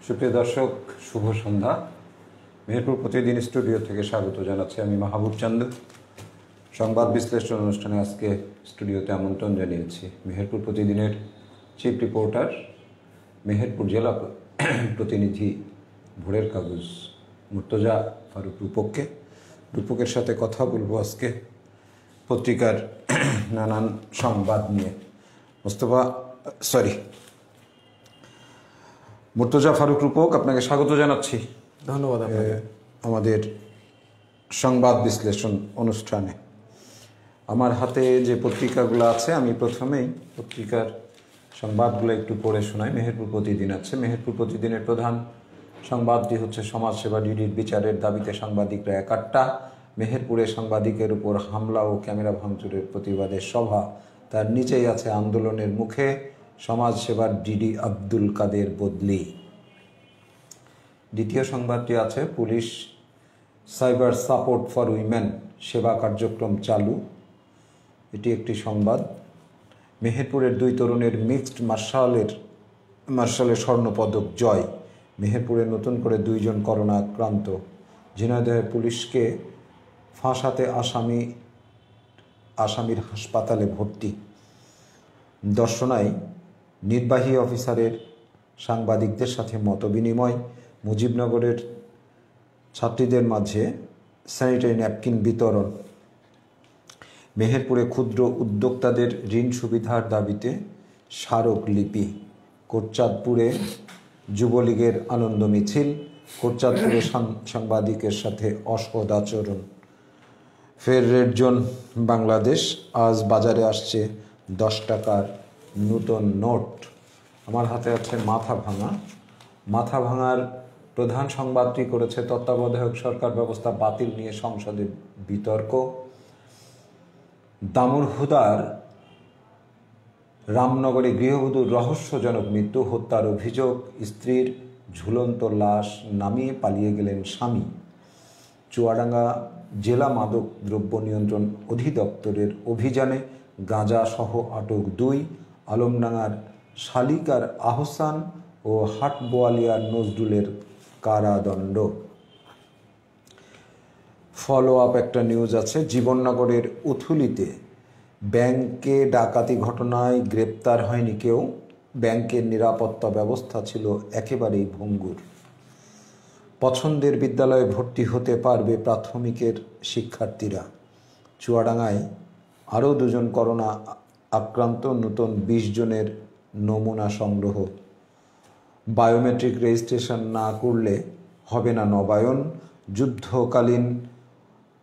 সুপ্রিয় দর্শক, শুভ সন্ধ্যা। মেহেরপুর প্রতিদিন স্টুডিও থেকে স্বাগত জানাচ্ছি আমি মাহবুব চান্দ। সংবাদ বিশ্লেষণ অনুষ্ঠানে আজকে স্টুডিওতে আমন্ত্রণ জানিয়েছি মেহেরপুর প্রতিদিনের চিফ রিপোর্টার, মেহেরপুর জেলা প্রতিনিধি, ভোরের কাগজ মুর্তজা ফারুক রূপকের সাথে কথা বলবো আজকে পত্রিকার নানান সংবাদ নিয়ে। মুর্তজা ফারুক রূপক, আপনাকে স্বাগত জানাচ্ছি। ধন্যবাদ আমাদের সংবাদ বিশ্লেষণ অনুষ্ঠানে। আমার হাতে যে পত্রিকাগুলো আছে, আমি প্রথমেই পত্রিকার সংবাদগুলো একটু পড়ে শোনাই। মেহেরপুর প্রতিদিন আছে। মেহেরপুর প্রতিদিনের প্রধান সংবাদটি হচ্ছে সমাজসেবা ডিডির বিচারের দাবিতে সাংবাদিকরা একাট্টা। মেহেরপুরে সাংবাদিকের উপর হামলা ও ক্যামেরা ভাঙচুরের প্রতিবাদে সভা, তার নিচেই আছে আন্দোলনের মুখে সমাজসেবার ডিডি আব্দুল কাদের বদলি। দ্বিতীয় সংবাদটি আছে police cyber support for women সেবা কার্যক্রম চালু, এটি একটি সংবাদ। মেহেরপুরের দুই তরুণের মিক্সড মার্শালে স্বর্ণপদক জয়। মেহেরপুরে নতুন করে 2 জন করোনা আক্রান্ত। ঝিনাইদহে পুলিশকে ফাঁসাতে আসামির হাসপাতালে ভর্তি। দর্শনায় নির্বাহী অফিসারের সাংবাদিকদের সাথে মতবিনিময়। মুজিবনগরের ছাত্রীদের মাঝে স্যানিটারি ন্যাপকিন বিতরণ। মেহেরপুরে ক্ষুদ্র উদ্যোক্তাদের ঋণ সুবিধার দাবিতে স্মারকলিপি। কোটচাঁদপুরে যুবলীগের আনন্দ মিছিল। কোটচাঁদপুরে সাংবাদিকের সাথে অসৎ আচরণ। ফের রেড জোন বাংলাদেশ, আজ বাজারে আসছে 10 টাকার নতুন নোট। আমার হাতে আছে মাথা ভাঙার প্রধান সংবাদটি করেছে তত্ত্বাবধায়ক সরকার ব্যবস্থা বাতিল নিয়ে সংসদে বিতর্ক। দামুড়হুদার রামনগরে গৃহবধূর রহস্যজনক মৃত্যু, হত্যার অভিযোগ। স্ত্রীর ঝুলন্ত লাশ নামিয়ে পালিয়ে গেলেন স্বামী। চুয়াডাঙ্গা জেলা মাদক দ্রব্য নিয়ন্ত্রণ অধিদপ্তরের অভিযানে গাঁজা সহ আটক 2। আলমডাঙ্গার শালিকার আহসান ও হাটবোয়ালিয়ার নজরুলের কারাদণ্ড। ফলো আপ একটা নিউজ আছে। জীবননগরের উথুলিতে ব্যাংকে ডাকাতি ঘটনায় গ্রেপ্তার হয়নি কেউ। ব্যাংকের নিরাপত্তা ব্যবস্থা ছিল একেবারেই ভঙ্গুর। পছন্দের বিদ্যালয়ে ভর্তি হতে পারবে প্রাথমিকের শিক্ষার্থীরা। চুয়াডাঙ্গায় আরও 2 জন করোনা আক্রান্ত, নতুন 20 জনের নমুনা সংগ্রহ। বায়োমেট্রিক রেজিস্ট্রেশন না করলে হবে না নবায়ন। যুদ্ধকালীন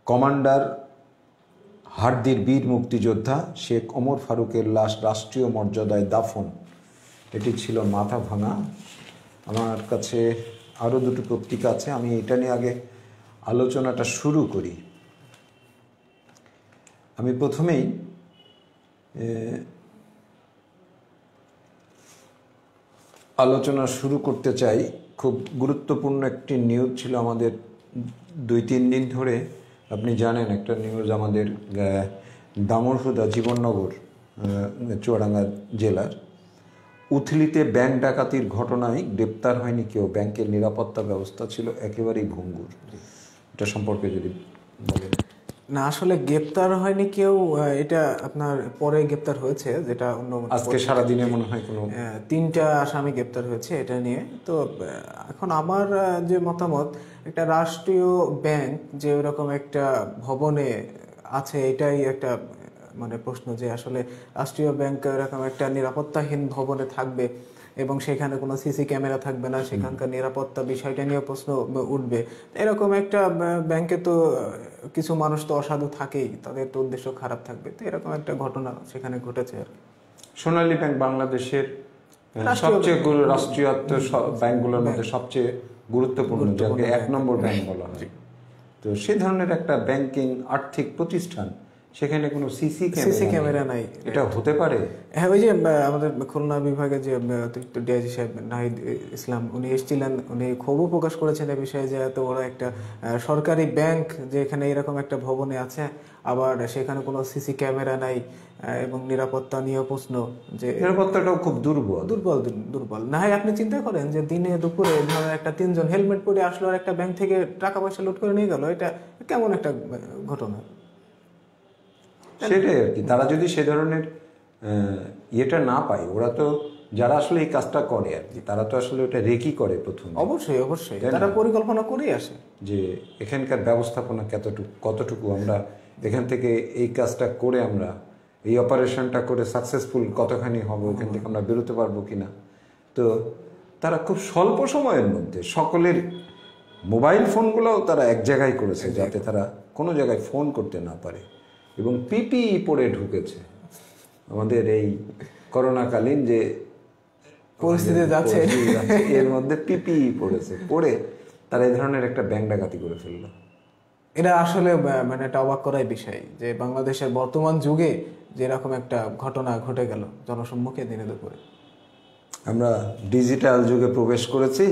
কমান্ডার হার্দির বীর মুক্তিযোদ্ধা শেখ ওমর ফারুকের লাশ রাষ্ট্রীয় মর্যাদায় দাফন। এটি ছিল মাথা ভাঙা। আমার কাছে আরও 2টি পত্রিকা আছে, আমি এটা নিয়ে আগে আলোচনাটা শুরু করি। আমি প্রথমেই আলোচনা শুরু করতে চাই। খুব গুরুত্বপূর্ণ একটি নিউজ ছিল আমাদের 2-3 দিন ধরে। আপনি জানেন, একটা নিউজ আমাদের দামুড়হুদা জীবননগর চুয়াডাঙ্গা জেলার উথলিতে ব্যাংক ডাকাতির ঘটনায় গ্রেপ্তার হয়নি কেউ। ব্যাংকের নিরাপত্তা ব্যবস্থা ছিল একেবারেই ভঙ্গুর। এটা সম্পর্কে যদি বলেন। না, আসলে গ্রেপ্তার হয়নি কেউ, এটা আপনার পরে গ্রেপ্তার হয়েছে, যেটা অন্য আজকে সারাদিনে মনে হয় কোনো 3টা আসামি গ্রেপ্তার হয়েছে এটা নিয়ে। তো এখন আমার যে মতামত, একটা রাষ্ট্রীয় ব্যাংক যে ওরকম একটা ভবনে আছে, এটাই একটা মানে প্রশ্ন যে আসলে রাষ্ট্রীয় ব্যাংক এরকম একটা নিরাপত্তাহীন ভবনে থাকবে এবং সেখানে কোনো সিসি ক্যামেরা থাকবে না, সেখানকার নিরাপত্তা বিষয়টা নিয়ে প্রশ্ন উঠবে। এরকম একটা ব্যাংকে তো কিছু মানুষ তো অসাধু থাকেই, তাদের তো উদ্দেশ্য খারাপ থাকবে। তো এরকম একটা ঘটনা সেখানে ঘটেছে আর কি। সোনালী ব্যাংক বাংলাদেশের সবচেয়ে রাষ্ট্রীয়ত্ব ব্যাংকগুলোর মধ্যে সবচেয়ে গুরুত্বপূর্ণ, যাকে 1 নম্বর ব্যাংক বলা হয়। তো সেই ধরনের একটা ব্যাংকিং আর্থিক প্রতিষ্ঠান সেখানে কোনো সিসি ক্যামেরা নাই। এটা হতে পারে? হ্যাঁ, ওই যে আমাদের খুলনা বিভাগে যে অতিরিক্ত ডিআইজি সাহেব নাহিদ ইসলাম উনি এসেছিলেন, উনি ক্ষোভও প্রকাশ করেছেন এই বিষয়ে যে এত বড় একটা সরকারি ব্যাংক যে এখানে এরকম একটা ভবনে আছে, আবার সেখানে কোনো সিসি ক্যামেরা নাই এবং নিরাপত্তা নিয়ে প্রশ্ন, যে নিরাপত্তাটাও খুব দুর্বল দুর্বল দুর্বল। না হয় আপনি চিন্তা করেন যে দিনে দুপুরে ধরেন একটা 3 জন হেলমেট পরে আসলো আর একটা ব্যাংক থেকে টাকা পয়সা লুট করে নিয়ে গেল, এটা কেমন একটা ঘটনা। সেটাই আর কি, তারা যদি সে ধরনের ইয়েটা না পায়, ওরা তো যারা আসলে এই কাজটা করে আর কি, তারা তো আসলে ওটা রেকি করে প্রথমে। অবশ্যই অবশ্যই তারা পরিকল্পনা করেই আসে যে এখানকার ব্যবস্থাপনা কতটুকু আমরা এখান থেকে এই কাজটা করে, আমরা এই অপারেশনটা করে সাকসেসফুল কতখানি হবো, এখান থেকে আমরা বেরোতে পারবো কিনা। তো তারা খুব স্বল্প সময়ের মধ্যে সকলের মোবাইল ফোনগুলোও তারা এক জায়গায় করেছে, যাতে তারা কোনো জায়গায় ফোন করতে না পারে, এবং পিপিই পরে ঢুকেছে। আমাদের এই করোনাকালীন যে পরিস্থিতি যাচ্ছে এর মধ্যে পিপিই পড়েছে, পড়ে তারা এই ধরনের একটা ব্যাংক ডাকাতি করে ফেললো। এটা আসলে মানে একটা অবাক করার বিষয় যে বাংলাদেশের বর্তমান যুগে যেরকম একটা ঘটনা ঘটে গেল জনসম্মুখে দিনে দুপুরে। আমরা ডিজিটাল যুগে প্রবেশ করেছি,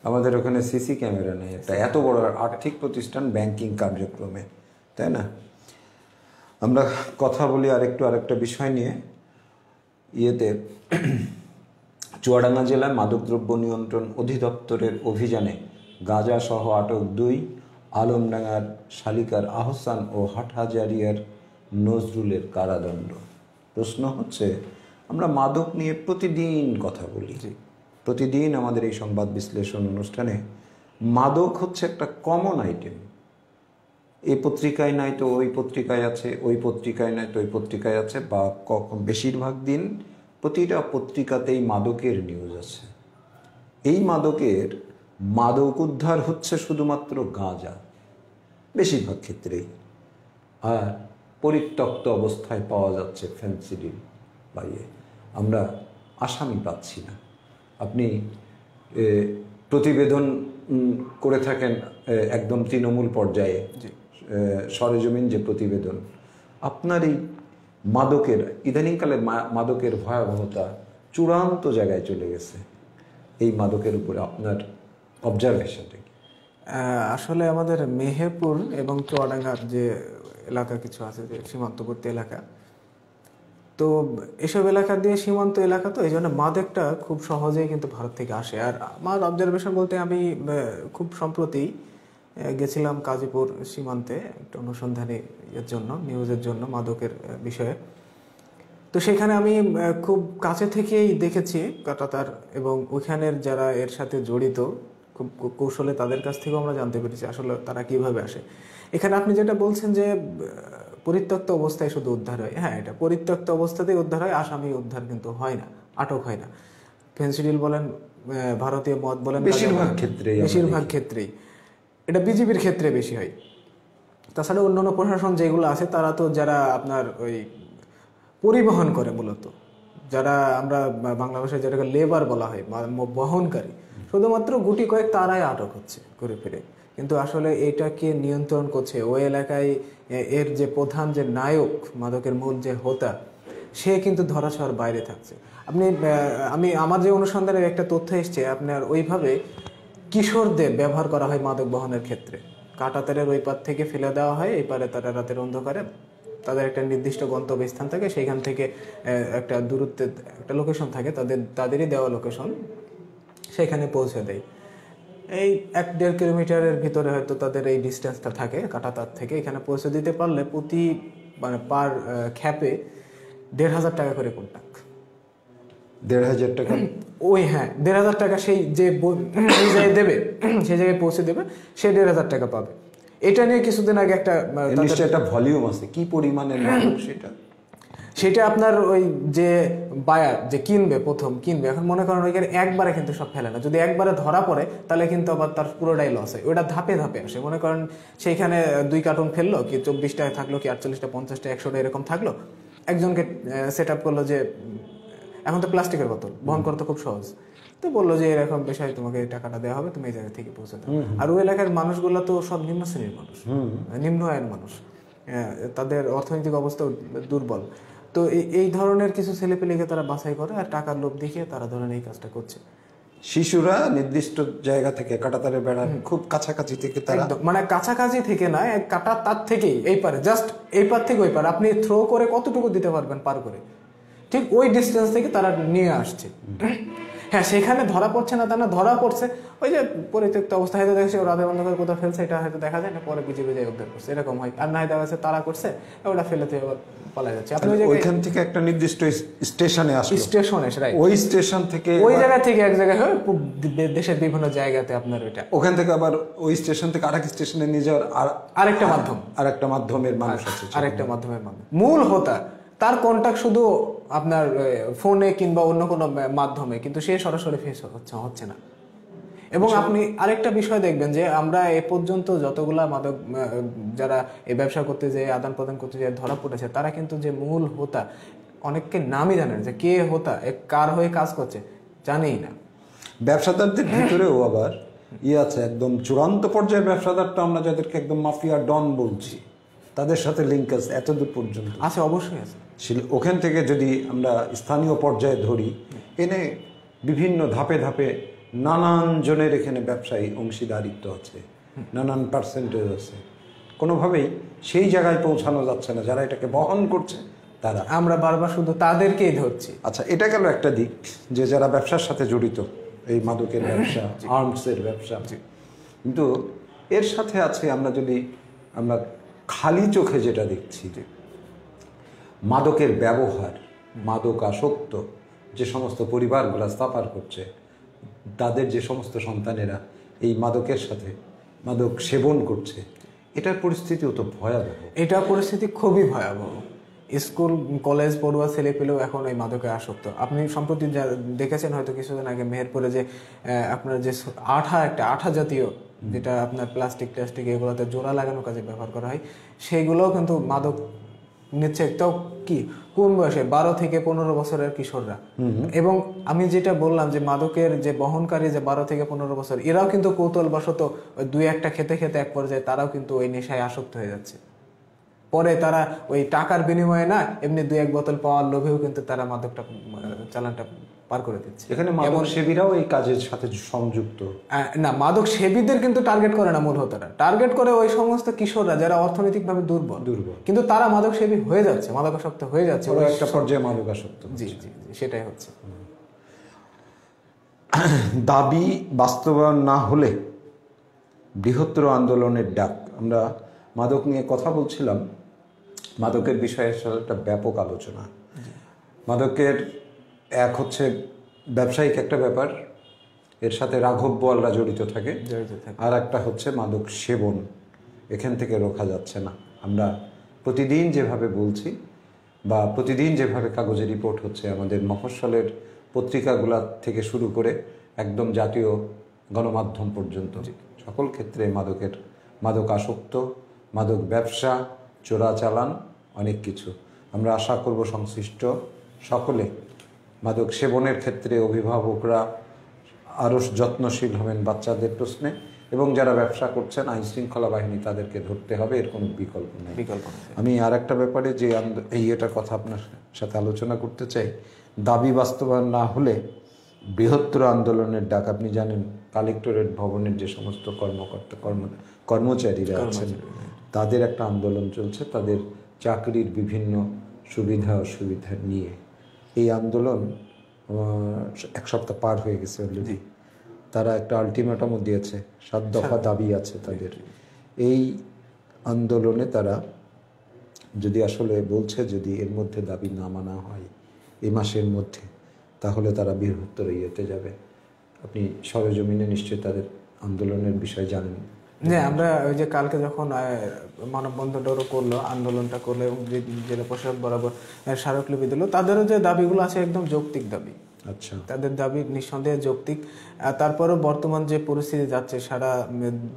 আমাদের ওখানে সিসি ক্যামেরা নেই একটা এত বড় আর্থিক প্রতিষ্ঠান ব্যাংকিং কার্যক্রমে, তাই না? আমরা কথা বলি আরেকটা বিষয় নিয়ে। চুয়াডাঙ্গা জেলায় মাদকদ্রব্য নিয়ন্ত্রণ অধিদপ্তরের অভিযানে গাঁজা সহ আটক 2, আলমডাঙ্গার শালিকার আহসান ও হাটহাজারিয়ার নজরুলের কারাদণ্ড। প্রশ্ন হচ্ছে, আমরা মাদক নিয়ে প্রতিদিন কথা বলি, প্রতিদিন আমাদের এই সংবাদ বিশ্লেষণ অনুষ্ঠানে মাদক হচ্ছে একটা কমন আইটেম। এই পত্রিকায় নাই তো ওই পত্রিকায় আছে, ওই পত্রিকায় নাই তো ওই পত্রিকায় আছে, বা বেশিরভাগ দিন প্রতিটা পত্রিকাতেই মাদকের নিউজ আছে। এই মাদক উদ্ধার হচ্ছে শুধুমাত্র গাঁজা বেশিরভাগ ক্ষেত্রেই, আর পরিত্যক্ত অবস্থায় পাওয়া যাচ্ছে ফেনসিডিল বাইয়ে। আমরা আসামি পাচ্ছি না। আপনি প্রতিবেদন করে থাকেন একদম তৃণমূল পর্যায়ে, সরেজমিন যে প্রতিবেদন, আপনার এই ইদানিংকালের মাদকের ভয়াবহতা চূড়ান্ত জায়গায় চলে গেছে। এই মাদকের উপরে আপনার অবজারভেশনটা কি? আসলে আমাদের মেহেরপুর এবং চুয়াডাঙ্গার যে এলাকা কিছু আছে, যে সীমান্তবর্তী এলাকা, তো এসব এলাকা দিয়ে সীমান্ত এলাকা, তো এই জন্য মাদকটা খুব সহজেই কিন্তু ভারত থেকে আসে। আর আমার অবজারভেশন বলতে, আমি খুব সম্প্রতি গেছিলাম গাজীপুর সীমান্তে একটা অনুসন্ধানী নিউজের জন্য মাদকের বিষয়ে। তো সেখানে আমি খুব কাছে থেকেই দেখেছি কাঁটাতার, এবং ওইখানের যারা এর সাথে জড়িত খুব কৌশলে তাদের কাছ থেকেও আমরা জানতে পেরেছি আসলে তারা কিভাবে আসে। এখানে আপনি যেটা বলছেন যে পরিত্যক্ত অবস্থায় শুধু উদ্ধার হয়, হ্যাঁ, এটা পরিত্যক্ত অবস্থাতেই উদ্ধার হয়, আসামি উদ্ধার কিন্তু হয় না, আটক হয় না। ফেনসিডিল বলেন, ভারতীয় মদ বলেন, বেশিরভাগ ক্ষেত্রেই এটা বিজেপির ক্ষেত্রে বেশি হয়। তাছাড়া অন্যান্য প্রশাসন যেগুলো আছে, তারা তো যারা আপনার ওই পরিবহন করে, মূলত যারা আমরা বাংলা ভাষায় যেটাকে লেবার বলা হয়, বহনকারী, শুধুমাত্র গুটি কয়েক তারাই আটক হচ্ছে ঘুরে ফিরে। কিন্তু আসলে এটাকে নিয়ন্ত্রণ করছে ওই এলাকায় এর যে প্রধান যে নায়ক, মাদকের মূল যে হোতা, সে কিন্তু ধরাছোঁয়ার বাইরে থাকছে। আমার যে অনুসন্ধানের একটা তথ্য এসছে, আপনার ওইভাবে কিশোরদের ব্যবহার করা হয় মাদক বহনের ক্ষেত্রে। কাঁটাতারের ওই পার থেকে ফেলে দেওয়া হয়, এই পারে তারা রাতের অন্ধকারে, তাদের একটা নির্দিষ্ট গন্তব্যস্থান থাকে, সেইখান থেকে একটা দূরত্বে একটা লোকেশন থাকে, তাদেরই দেওয়া লোকেশন, সেখানে পৌঁছে দেয়। এই 1-1.5 কিলোমিটারের ভিতরে হয়তো তাদের এই ডিস্টেন্সটা থাকে কাঁটাতার থেকে। এখানে পৌঁছে দিতে পারলে পার খ্যাপে 1,500 টাকা করে কন্ট্যাক্ট। 1,500 টাকা? ওই হ্যাঁ, 1,500 টাকা সেই যে জায়গায় দেবে, সেই জায়গায় পৌঁছে দেবে, সে 1,500 টাকা পাবে। এটা নিয়ে কিছুদিন আগে একটা ভলিউম আছে, কি পরিমাণের মাদক সেটা আপনার ওই যে বায়ার যে প্রথম কিনবে, এখন মনে করেন ওইখানে একবারে কিন্তু সব ফেলে না, যদি একবারে ধরা পড়ে তাহলে কিন্তু আবার তার পুরোটাই লস হয়। ওটা ধাপে ধাপে আসে। মনে করেন সেইখানে 2 কার্টুন ফেললো, কি 24টায় থাকলো, কি 48টা, 50টা, 100টা এরকম থাকলো, একজনকে সেট আপ করলো যে এখন তো প্লাস্টিকের বোতল বহন করতে খুব সহজ, তো বললো যে এরকম পেশায় তোমাকে টাকাটা দেওয়া হবে, তুমি এই জায়গা থেকে পৌঁছে দাও। আর ওই এলাকার মানুষগুলো তো সব নিম্ন শ্রেণীর মানুষ, নিম্ন আয়ের মানুষ, তাদের অর্থনৈতিক অবস্থা দুর্বল। তো এই ধরনের কিছু ছেলেপেলেকে তারা বাছাই করে আর টাকার লোভ দেখিয়ে তারা ধরেন এই কাজটা করছে। শিশুরা নির্দিষ্ট জায়গা থেকে কাঁটাতারের বেড়ার খুব কাছাকাছি থেকে তারা একদম মানে কাছাকাছি থেকে না, এক কাটা তার থেকেই এই পারে, জাস্ট এই পার থেকে ওই পার আপনি থ্রো করে কতটুকু দিতে পারবেন পার করে, ঠিক ওই ডিস্টেন্স থেকে তারা নিয়ে আসছে। হ্যাঁ, সেখানে ধরা পড়ছে না তা না, ধরা পড়ছে ওই যে পরিত্যক্ত অবস্থা, হয়তো দেখছে ওরা অন্ধকার কোথাও ফেলছে, এটা হয়তো দেখা যায় না, পরে বিজেপি যায় উদ্ধার করছে, এরকম হয়। আর না দেখা যাচ্ছে তারা করছে, ওটা ফেলে থেকে পালা যাচ্ছে। আপনি ওইখান থেকে একটা নির্দিষ্ট স্টেশনে আসলো, স্টেশনে ওই স্টেশন থেকে ওই জায়গা থেকে এক জায়গায় হয় দেশের বিভিন্ন জায়গাতে আপনার ওইটা, ওখান থেকে আবার ওই স্টেশন থেকে আরেক স্টেশনে নিয়ে যাওয়ার আরেকটা মাধ্যমের মানুষ আছে, আরেকটা মাধ্যমের মূল হোতা তার কন্টাক্ট শুধু আপনার ফোনে কিংবা অন্য কোনো মাধ্যমে, কিন্তু সে সরাসরি ফেস হচ্ছে না। এবং আপনি আরেকটা বিষয় দেখবেন যে আমরা এ পর্যন্ত যতগুলা মাদক যারা এই ব্যবসা করতে যে আদান প্রদান করতে যে ধরা পড়েছে, তারা কিন্তু যে মূল হোতা অনেককে নামই জানেন, যে কে হোতা, কার হয়ে কাজ করছে জানেই না। ব্যবসাদারদের ভিতরেও আবার আছে, একদম চূড়ান্ত পর্যায়ের ব্যবসাদারটা আমরা যাদেরকে একদম মাফিয়া ডন বলছি, তাদের সাথে লিঙ্ক আছে এতদূর পর্যন্ত আছে, অবশ্যই আছে। ওখান থেকে যদি আমরা স্থানীয় পর্যায়ে ধরি, এনে বিভিন্ন ধাপে ধাপে নানান জনের এখানে ব্যবসায়ী অংশীদারিত্ব আছে, নানান পার্সেন্টেজ আছে, কোনোভাবেই সেই জায়গায় পৌঁছানো যাচ্ছে না যারা এটাকে বহন করছে তারা। আমরা বারবার শুধু তাদেরকেই ধরছি। আচ্ছা, এটা গেল একটা দিক, যে যারা ব্যবসার সাথে জড়িত, এই মাদকের ব্যবসা, আর্মসের ব্যবসা। কিন্তু এর সাথে আছে আমরা খালি চোখে যেটা দেখছি, যে মাদকের ব্যবহার, মাদক আসক্ত যে সমস্ত পরিবারগুলো সাফার করছে, তাদের যে সমস্ত সন্তানেরা এই মাদকের সাথে মাদক সেবন করছে, এটার পরিস্থিতিও তো ভয়াবহ। এটা পরিস্থিতি খুবই ভয়াবহ। স্কুল কলেজ পড়ুয়া ছেলে পেলেও এখন এই মাদকে আসক্ত। আপনি সম্প্রতি দেখেছেন হয়তো কিছুদিন আগে মেহেরপুরে যে আপনার যে একটা আঠা জাতীয়, যেটা আপনার প্লাস্টিক এগুলোতে জোড়া লাগানোর কাজে ব্যবহার করা হয়, সেইগুলোও কিন্তু মাদক নিচ্ছে। তাও কি কোন বয়সে? 12 থেকে 15 বছরের কিশোররা। এবং আমি যেটা বললাম যে মাদকের যে বহনকারী যে 12 থেকে 15 বছর, এরাও কিন্তু কৌতূহলবশত দুই একটা খেতে খেতে এক পর্যায়ে তারাও কিন্তু ওই নেশায় আসক্ত হয়ে যাচ্ছে। পরে তারা ওই টাকার বিনিময়ে না, এমনি 2-1 বোতল পাওয়ার লোভেও কিন্তু তারা মাদকটা চালানটা পার করে দিচ্ছে। এখানে মাদক সেবীরাও এই কাজের সাথে সংযুক্ত না, মাদক সেবীদের কিন্তু টার্গেট করে না মূল হোতারা, টার্গেট করে ওই সমস্ত কিশোররা যারা অর্থনৈতিকভাবে দুর্বল, কিন্তু তারা মাদক সেবী হয়ে যাচ্ছে, মাদকাসক্ত হয়ে যাচ্ছে, ওরা একটা পর্যায়ে মাদকাসক্ত। জি জি, সেটাই হচ্ছে। দাবি বাস্তবায়ন না হলে বৃহত্তর আন্দোলনের ডাক। আমরা মাদক নিয়ে কথা বলছিলাম, মাদকের বিষয়ে একটা ব্যাপক আলোচনা। মাদকের এক হচ্ছে ব্যবসায়িক একটা ব্যাপার, এর সাথে রাঘব বোয়ালরা জড়িত থাকে, আর একটা হচ্ছে মাদক সেবন, এখান থেকে রোখা যাচ্ছে না। আমরা প্রতিদিন যেভাবে বলছি বা প্রতিদিন যেভাবে কাগজে রিপোর্ট হচ্ছে, আমাদের মফস্বলের পত্রিকাগুলা থেকে শুরু করে একদম জাতীয় গণমাধ্যম পর্যন্ত সকল ক্ষেত্রে মাদক আসক্ত, মাদক ব্যবসা, চোরাচালান, অনেক কিছু। আমরা আশা করব সংশ্লিষ্ট সকলে মাদক সেবনের ক্ষেত্রে অভিভাবকরা আরও যত্নশীল হবেন বাচ্চাদের প্রশ্নে, এবং যারা ব্যবসা করছেন আইনশৃঙ্খলা বাহিনী তাদেরকে ধরতে হবে, এর কোনো বিকল্প নেই। আমি আর একটা ব্যাপারে যে এটার কথা আপনার সাথে আলোচনা করতে চাই, দাবি বাস্তবায়ন না হলে বৃহত্তর আন্দোলনের ডাক। আপনি জানেন কালেক্টরেট ভবনের যে সমস্ত কর্মচারীরা আছেন, তাদের একটা আন্দোলন চলছে, তাদের চাকরির বিভিন্ন সুবিধা অসুবিধা নিয়ে। এই আন্দোলন 1 সপ্তাহ পার হয়ে গেছে অলরেডি। তারা একটা আলটিমেটামও দিয়েছে, 7 দফা দাবি আছে তাদের। এই আন্দোলনে তারা যদি আসলে বলছে, যদি এর মধ্যে দাবি না মানা হয় এই মাসের মধ্যে, তাহলে তারা বৃহত্তর ইয়েতে যাবে। আপনি সরেজমিনে নিশ্চয়ই তাদের আন্দোলনের বিষয়ে জানেন। হ্যাঁ, আমরা ওই যে কালকে যখন মানববন্ধনটা করলো, আন্দোলনটা করলো এবং জেলা প্রশাসক বরাবর স্মারকলিপি দিল, তাদেরও যে দাবিগুলো আছে একদম যৌক্তিক দাবি। আচ্ছা, তাদের দাবি নিঃসন্দেহে যৌক্তিক। তারপরেও বর্তমান যে পরিস্থিতি যাচ্ছে, সারা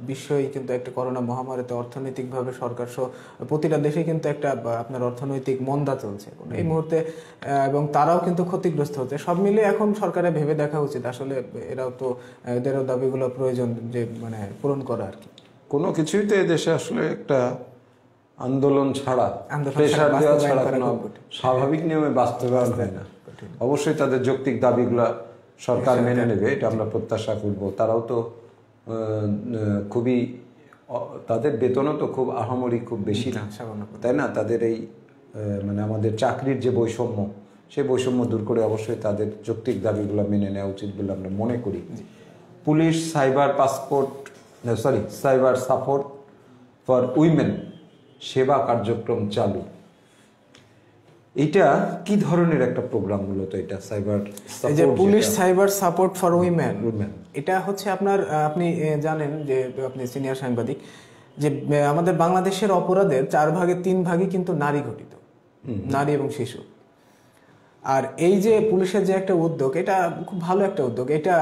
বিশ্বই কিন্তু একটা করোনা মহামারীতে অর্থনৈতিকভাবে সরকার সহ প্রতিটা দেশে কিন্তু একটা আপনার অর্থনৈতিক মন্দা চলছে এই মুহূর্তে, এবং তারাও কিন্তু ক্ষতিগ্রস্ত হচ্ছে। সব মিলিয়ে এখন সরকারের ভেবে দেখা উচিত আসলে এদেরও দাবিগুলো প্রয়োজন যে মানে পূরণ করা আর কি। কোনো কিছুই তো এদেশে আসলে একটা আন্দোলন ছাড়া, আন্দোলন প্রেশার ছাড়া দেওয়া বাস্তবায়ন ছাড়া করা কোনো খুব কঠিন। স্বাভাবিক নিয়মে বাস্তবায়ন হয় না। অবশ্যই তাদের যৌক্তিক দাবিগুলা সরকার মেনে নেবে, এটা আমরা প্রত্যাশা করব। তারাও তো খুবই তাদের বেতনও তো খুব আহামরি খুব বেশি না, তাই না? তাদের এই মানে আমাদের চাকরির যে বৈষম্য, সেই বৈষম্য দূর করে অবশ্যই তাদের যৌক্তিক দাবিগুলো মেনে নেওয়া উচিত বলে আমরা মনে করি। Police cyber support for women সেবা কার্যক্রম চালু। এটা কি ধরনের একটা প্রোগ্রাম? মূলত এটা সাইবার এই যে police cyber support for women, এটা হচ্ছে আপনার আপনি জানেন যে আপনি সিনিয়র সাংবাদিক যে আমাদের বাংলাদেশের অপরাধের 4/3 কিন্তু নারী ঘটিত, নারী এবং শিশু। আর এই যে পুলিশের যে একটা উদ্যোগ, এটা খুব ভালো একটা উদ্যোগ। এটা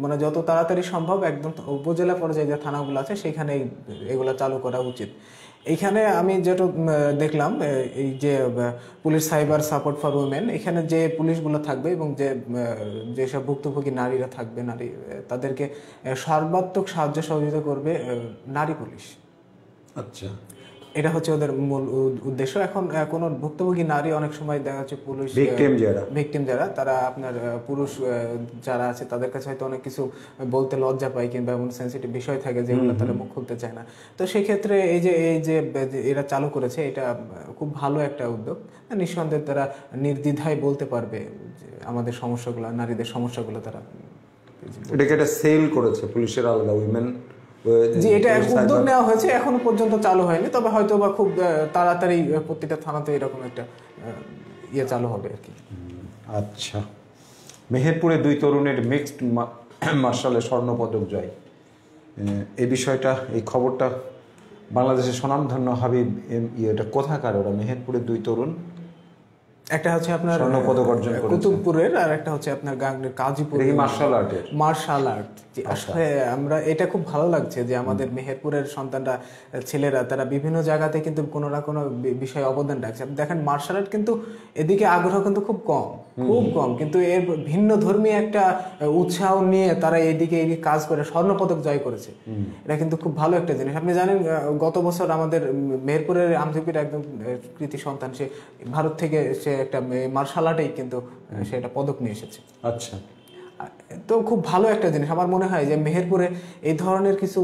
মানে যত তাড়াতাড়ি সম্ভব একদম উপজেলা পর্যায়ে যে থানাগুলো আছে সেখানে এগুলা চালু করা উচিত। এইখানে আমি যেটা দেখলাম, এই যে police cyber support for women, এখানে যে পুলিশগুলো থাকবে এবং যেসব ভুক্তভোগী নারীরা থাকবে, তাদেরকে সর্বাত্মক সাহায্য সহযোগিতা করবে নারী পুলিশ। আচ্ছা, এটা হচ্ছে ওদের মূল উদ্দেশ্য। এখন কোনো ভুক্তভোগী নারী অনেক সময় দেখা যাচ্ছে পুলিশ ভিকটিম যারা তারা আপনার পুরুষ যারা আছে তাদের কাছে হয়তো অনেক কিছু বলতে লজ্জা পায় কিংবা এমন সেন্সিটিভ বিষয় থাকে যেগুলো তারা মুখ খুলতে চায় না। তো সেই ক্ষেত্রে এই যে এরা চালু করেছে, এটা খুব ভালো একটা উদ্যোগ। নিঃসন্দেহে তারা নির্দ্বিধায় বলতে পারবে যে আমাদের সমস্যাগুলো, নারীদের সমস্যাগুলো তারা। এটাকে একটা সেল করেছে পুলিশের আলাদা উইমেন, জি, এটা উদ্যোগ নেওয়া হয়েছে, এখনো পর্যন্ত চালু হয়নি, তবে হয়তো বা খুব তাড়াতাড়ি প্রতিটা থানাতে এরকম একটা চালু হবে আর কি। আচ্ছা, মেহেরপুরে 2 তরুণের মিক্সড মার্শালে স্বর্ণপদক জয়। এই বিষয়টা, এই খবরটা বাংলাদেশের স্বনামধন্য হাবিব এটা কোথাকার? ওরা মেহেরপুরে 2 তরুণ, একটা হচ্ছে আপনার স্বর্ণপদক অর্জন করেছে কুতুবপুরের, আর একটা হচ্ছে আপনার গাংনের কাজীপুর। Martial art. আসলে আমরা এটা খুব ভালো লাগছে যে আমাদের মেহেরপুরের সন্তানরা, ছেলেরা, তারা বিভিন্ন জায়গাতে কিন্তু কোনো না কোনো বিষয়ে অবদান রাখছে। দেখেন মার্শাল আর্ট কিন্তু এদিকে আগ্রহ কিন্তু খুব কম, কিন্তু এর ভিন্ন ধর্মী একটা উৎসাহ নিয়ে তারা এদিকে কাজ করে স্বর্ণপদক জয় করেছে। এটা কিন্তু খুব ভালো একটা জিনিস। আপনি জানেন গত বছর আমাদের মেহেরপুরের আমজুপির একদম কৃতি সন্তান, সে ভারত থেকে সে একটা মার্শাল আর্টেই কিন্তু সে একটা পদক নিয়ে এসেছে। আচ্ছা, তো খুব ভালো একটা জিনিস। আমার মনে হয় যে মেহেরপুরে এই ধরনের কিছু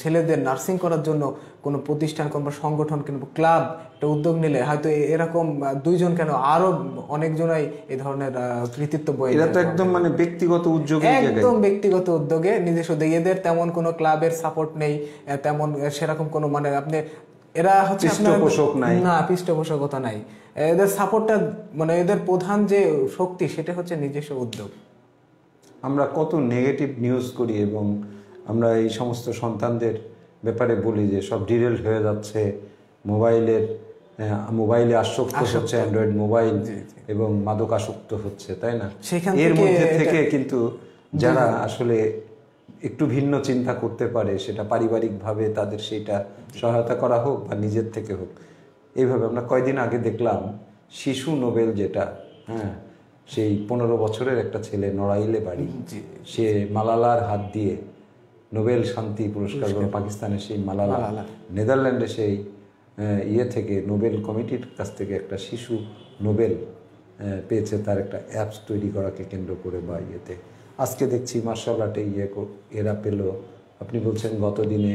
ছেলেদের নার্সিং করার জন্য কোনো প্রতিষ্ঠান, কোনো সংগঠন কিংবা ক্লাব একটা উদ্যোগ নিলে হয়তো এরকম 2 জন কেন আরো অনেকজনাই এই ধরনের কৃতিত্ব বয়ে। এটা তো একদম মানে ব্যক্তিগত উদ্যোগে, একদম ব্যক্তিগত উদ্যোগে, নিজস্ব এদের তেমন কোনো ক্লাবের সাপোর্ট নেই, তেমন সেরকম কোনো মানে আপনি এরা হচ্ছে পৃষ্ঠপোষকতা নাই, এদের সাপোর্টটা মানে এদের প্রধান যে শক্তি সেটা হচ্ছে নিজস্ব উদ্যোগ। আমরা কত নেগেটিভ নিউজ করি এবং আমরা এই সমস্ত সন্তানদের ব্যাপারে বলি যে সব ডিরেল হয়ে যাচ্ছে, মোবাইলে আসক্ত হচ্ছে, অ্যান্ড্রয়েড মোবাইল, এবং মাদক আসক্ত হচ্ছে, তাই না? এর মধ্যে থেকে কিন্তু যারা আসলে একটু ভিন্ন চিন্তা করতে পারে, সেটা পারিবারিকভাবে তাদের সেইটা সহায়তা করা হোক বা নিজের থেকে হোক, এইভাবে আমরা কয়দিন আগে দেখলাম শিশু নোবেল, যেটা সেই 15 বছরের একটা ছেলে, নড়াইলে বাড়ি, সে মালালার হাত দিয়ে নোবেল শান্তি পুরস্কার, পাকিস্তানের সেই মালালা, নেদারল্যান্ডে সেই থেকে নোবেল কমিটির কাছ থেকে একটা শিশু নোবেল পেয়েছে, তার একটা অ্যাপস তৈরি করাকে কেন্দ্র করে বা আজকে দেখছি মার্শাল আর্টে এরা পেল। আপনি বলছেন গত দিনে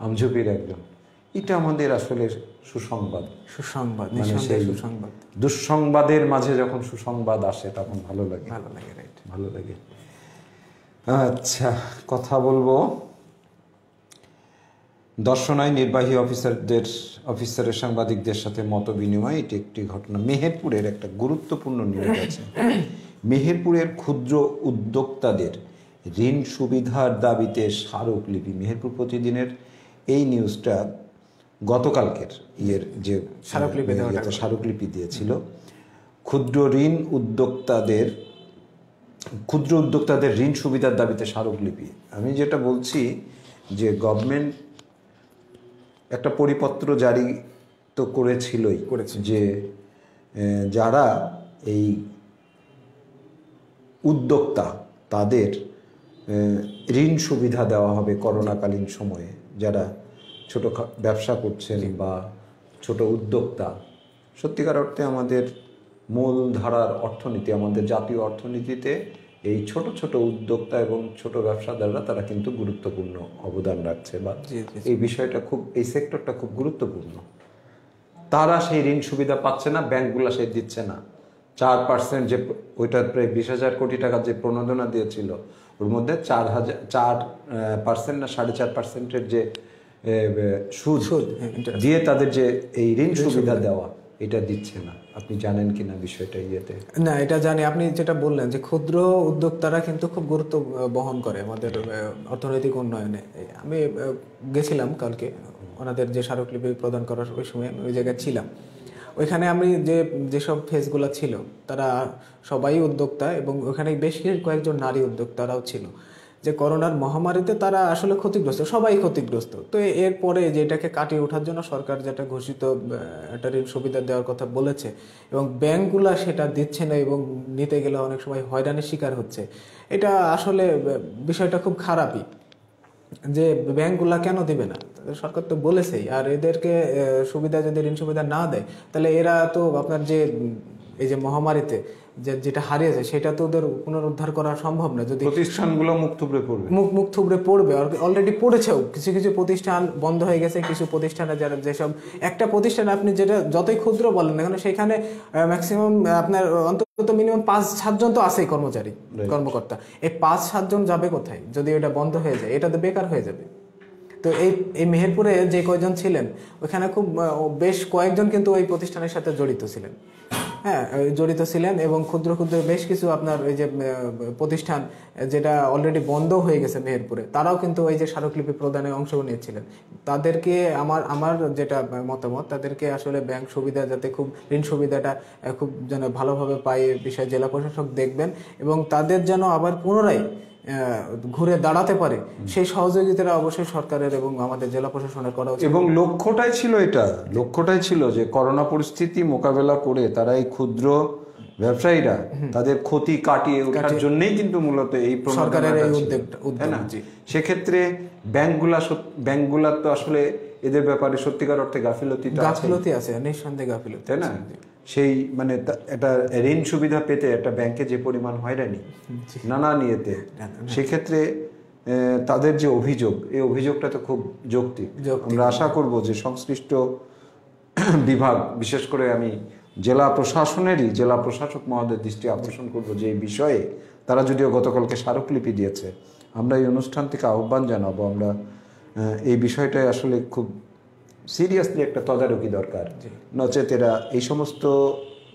আমঝুপির একজন। এটা আমাদের আসলে সুসংবাদ। মানে সেই দুঃসংবাদের মাঝে যখন সুসংবাদ আসে তখন ভালো লাগে। আচ্ছা, কথা বলবো দর্শনায় নির্বাহী অফিসারের সাংবাদিকদের সাথে মত বিনিময়। এটি একটি ঘটনা। মেহেরপুরের একটা গুরুত্বপূর্ণ নিউজ আছে। মেহেরপুরের ক্ষুদ্র উদ্যোক্তাদের ঋণ সুবিধার দাবিতে স্মারকলিপি। মেহেরপুর প্রতিদিনের এই নিউজটা গতকালকের যে স্মারকলিপি দিয়েছিল। ক্ষুদ্র উদ্যোক্তাদের ঋণ সুবিধার দাবিতে স্মারকলিপি। আমি যেটা বলছি যে গভর্নমেন্ট একটা পরিপত্র জারি তো করেছিলই, যে যারা এই উদ্যোক্তা তাদের ঋণ সুবিধা দেওয়া হবে করোনাকালীন সময়ে, যারা ছোট ব্যবসা করছেন বা ছোট উদ্যোক্তা, সত্যিকার অর্থে আমাদের মূল ধারার অর্থনীতি, আমাদের জাতীয় অর্থনীতিতে এই ছোট ছোট উদ্যোক্তা এবং ছোট ব্যবসাদাররা তারা কিন্তু গুরুত্বপূর্ণ অবদান রাখছে, বা এই বিষয়টা খুব, এই সেক্টরটা খুব গুরুত্বপূর্ণ। তারা সেই ঋণ সুবিধা পাচ্ছে না, ব্যাংকগুলো সেই দিচ্ছে না। 4% যে ওইটার প্রায় 20,000 কোটি টাকা যে প্রণোদনা দিয়েছিল, ওর মধ্যে 4% না 4.5%-এর যে সুদ দিয়ে তাদের যে এই ঋণ সুবিধা দেওয়া, এটা দিচ্ছে না। আপনি জানেন কিনা বিষয়টা? ইয়েতে না, এটা জানি। আপনি যেটা বললেন যে ক্ষুদ্র উদ্যোক্তারা কিন্তু খুব গুরুত্ব বহন করে আমাদের অর্থনৈতিক উন্নয়নে। আমি গেছিলাম কালকে ওনাদের যে স্মারকলিপি প্রদান করার ওই সময় আমি ওই জায়গায় ছিলাম। ওইখানে আমি যেসব ফেসগুলো ছিল তারা সবাই উদ্যোক্তা, এবং ওখানে বেশ কয়েকজন নারী উদ্যোক্তারাও ছিল। যে করোনার মহামারীতে তারা আসলে ক্ষতিগ্রস্ত, সবাই ক্ষতিগ্রস্ত। তো এরপরে যেটাকে কাটিয়ে ওঠার জন্য সরকার যেটা ঘোষিত একটা ঋণ সুবিধা দেওয়ার কথা বলেছে, এবং ব্যাংকগুলা সেটা দিচ্ছে না, এবং নিতে গেলে অনেক সময় হয়রানির শিকার হচ্ছে। এটা আসলে বিষয়টা খুব খারাপই, যে ব্যাংকগুলা কেন দিবে না? সরকার তো বলেছেই। আর এদেরকে সুবিধা, যদি ঋণ সুবিধা না দেয়, তাহলে এরা তো আপনার যে এই যে মহামারীতে যেটা হারিয়েছে সেটা তো ওদের পুনরুদ্ধার করা সম্ভব না। যদি প্রতিষ্ঠানগুলো মুখ থুবড়ে পড়বে, মুখ থুবড়ে পড়বে। অলরেডি পড়েছেও, কিছু কিছু প্রতিষ্ঠান বন্ধ হয়ে গেছে। কিছু প্রতিষ্ঠানে যারা, যেসব একটা প্রতিষ্ঠানে আপনি যেটা যতই ক্ষুদ্র বলেন না কেন, সেখানে ম্যাক্সিমাম আপনার অন্তত মিনিমাম 5-7 জন তো আছেই কর্মচারী, কর্মকর্তা। এই 5-7 জন যাবে কোথায় যদি এটা বন্ধ হয়ে যায়? এটা তো বেকার হয়ে যাবে। তো এই মেহেরপুরে যে কয়জন ছিলেন, ওখানে খুব বেশ কয়েকজন কিন্তু ওই প্রতিষ্ঠানের সাথে জড়িত ছিলেন। হ্যাঁ, জড়িত ছিলেন, এবং ক্ষুদ্র ক্ষুদ্র বেশ কিছু আপনার ওই যে প্রতিষ্ঠান যেটা অলরেডি বন্ধ হয়ে গেছে মেহেরপুরে, তারাও কিন্তু ওই যে স্মারকলিপি প্রদানে অংশ নিয়েছিলেন। তাদেরকে আমার যেটা মতামত, তাদেরকে আসলে ব্যাংক সুবিধা যাতে খুব, ঋণ সুবিধাটা খুব যেন ভালোভাবে পায়, বিষয়ে জেলা প্রশাসক দেখবেন, এবং তাদের যেন আবার পুনরায় ঘুরে দাঁড়াতে পারে সেই সহযোগিতাটা অবশ্যই সরকারের এবং আমাদের জেলা প্রশাসনের করা উচিত। এবং লক্ষ্যটাই ছিল এটা, লক্ষ্যটাই ছিল যে করোনা পরিস্থিতি মোকাবেলা করে তারা এই ক্ষুদ্র ব্যবসায়ীরা তাদের ক্ষতি কাটিয়ে ওঠার জন্যই কিন্তু মূলত এই সরকারের এই উদ্যোগ। সেক্ষেত্রে ব্যাংকগুলার তো আসলে এদের ব্যাপারে সত্যিকার অর্থে গাফিলতি আছে, নিঃসন্দেহে গাফিলতি, তাই না? সেই মানে একটা ঋণ সুবিধা পেতে একটা ব্যাংকে যে পরিমাণ হয়রানি নানা নিয়েতে, সেক্ষেত্রে তাদের যে অভিযোগ, এই অভিযোগটা তো খুব যৌক্তিক। আমরা আশা করব যে সংশ্লিষ্ট বিভাগ, বিশেষ করে আমি জেলা প্রশাসক মহোদয়ের দৃষ্টি আকর্ষণ করব যে এই বিষয়ে তারা যদিও গতকালকে স্মারকলিপি দিয়েছে, আমরা এই অনুষ্ঠান থেকে আহ্বান জানাবো, আমরা এই বিষয়টায় আসলে খুব সিরিয়াসলি একটা তদারকি দরকার। নচেত এরা এই সমস্ত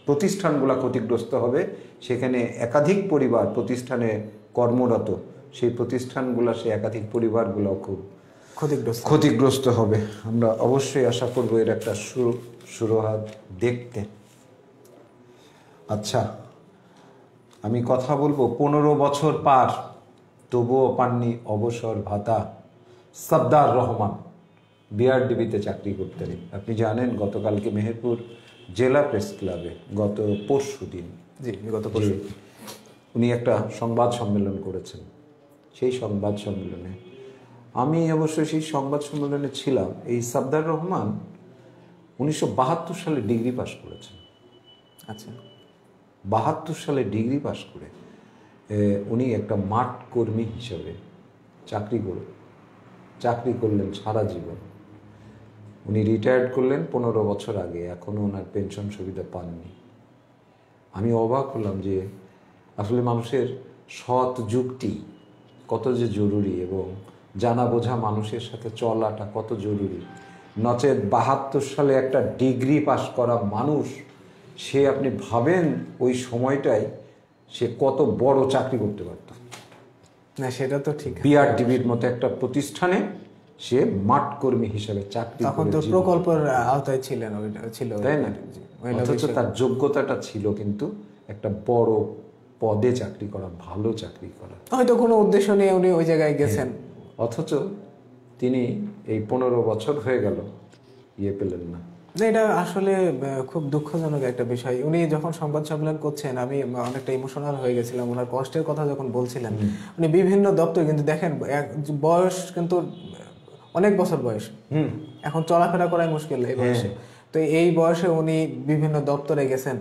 প্রতিষ্ঠানগুলো ক্ষতিগ্রস্ত হবে, সেখানে একাধিক পরিবার প্রতিষ্ঠানে কর্মরত, সেই প্রতিষ্ঠানগুলো, সেই একাধিক পরিবারগুলোও খুব ক্ষতিগ্রস্ত হবে। আমরা অবশ্যই আশা করব এর একটা সুরাহা দেখতে। আচ্ছা, আমি কথা বলবো 15 বছর পার তবুও পাননি অবসর ভাতা। সাদ্দার রহমান বিআরডিবিতে চাকরি করতেন। আপনি জানেন গতকালকে মেহেরপুর জেলা প্রেস ক্লাবে গত পরশু উনি একটা সংবাদ সম্মেলন করেছেন। সেই সংবাদ সম্মেলনে আমি অবশ্যই সেই সংবাদ সম্মেলনে ছিলাম। এই সাদ্দার রহমান 1972 সালে ডিগ্রি পাস করেছেন। আচ্ছা, 72 সালে ডিগ্রি পাস করে উনি একটা মাঠ কর্মী হিসেবে চাকরি করলেন সারা জীবন। উনি রিটায়ার্ড করলেন 15 বছর আগে, এখনও ওনার পেনশন সুবিধা পাননি। আমি অবাক হলাম যে আসলে মানুষের সৎ যুক্তি কত যে জরুরি, এবং জানা বোঝা মানুষের সাথে চলাটা কত জরুরি। নচেত 72 সালে একটা ডিগ্রি পাস করা মানুষ, সে আপনি ভাবেন ওই সময়টায় সে কত বড় চাকরি করতে পারত। না, সেটা তো ঠিক। বিআরডিবির মতো একটা প্রতিষ্ঠানে সে মাঠ কর্মী হিসেবে চাকরি তখন তো প্রকল্পের আওতায় ছিল, তাই না? অথচ তার যোগ্যতাটা ছিল কিন্তু একটা বড় পদে চাকরি করা, ভালো চাকরি করা। হয়তো কোনো উদ্দেশ্য নিয়ে উনি ওই জায়গায় গেছেন, অথচ তিনি এই 15 বছর হয়ে গেল পেলেন না। এটা আসলে খুব দুঃখজনক একটা বিষয়। উনি যখন সংবাদ সম্মেলন করছেন, আমি অনেকটা ইমোশনাল হয়ে গেছিলাম। ওনার কষ্টের কথা যখন বলছিলেন, উনি বিভিন্ন দপ্তর, কিন্তু দেখেন বয়স কিন্তু অনেক বছর বয়স, এখন চলাফেরা করাই মুশকিল এই বয়সে। তো তো এই বয়সে উনি বিভিন্ন দপ্তরে গেছেন,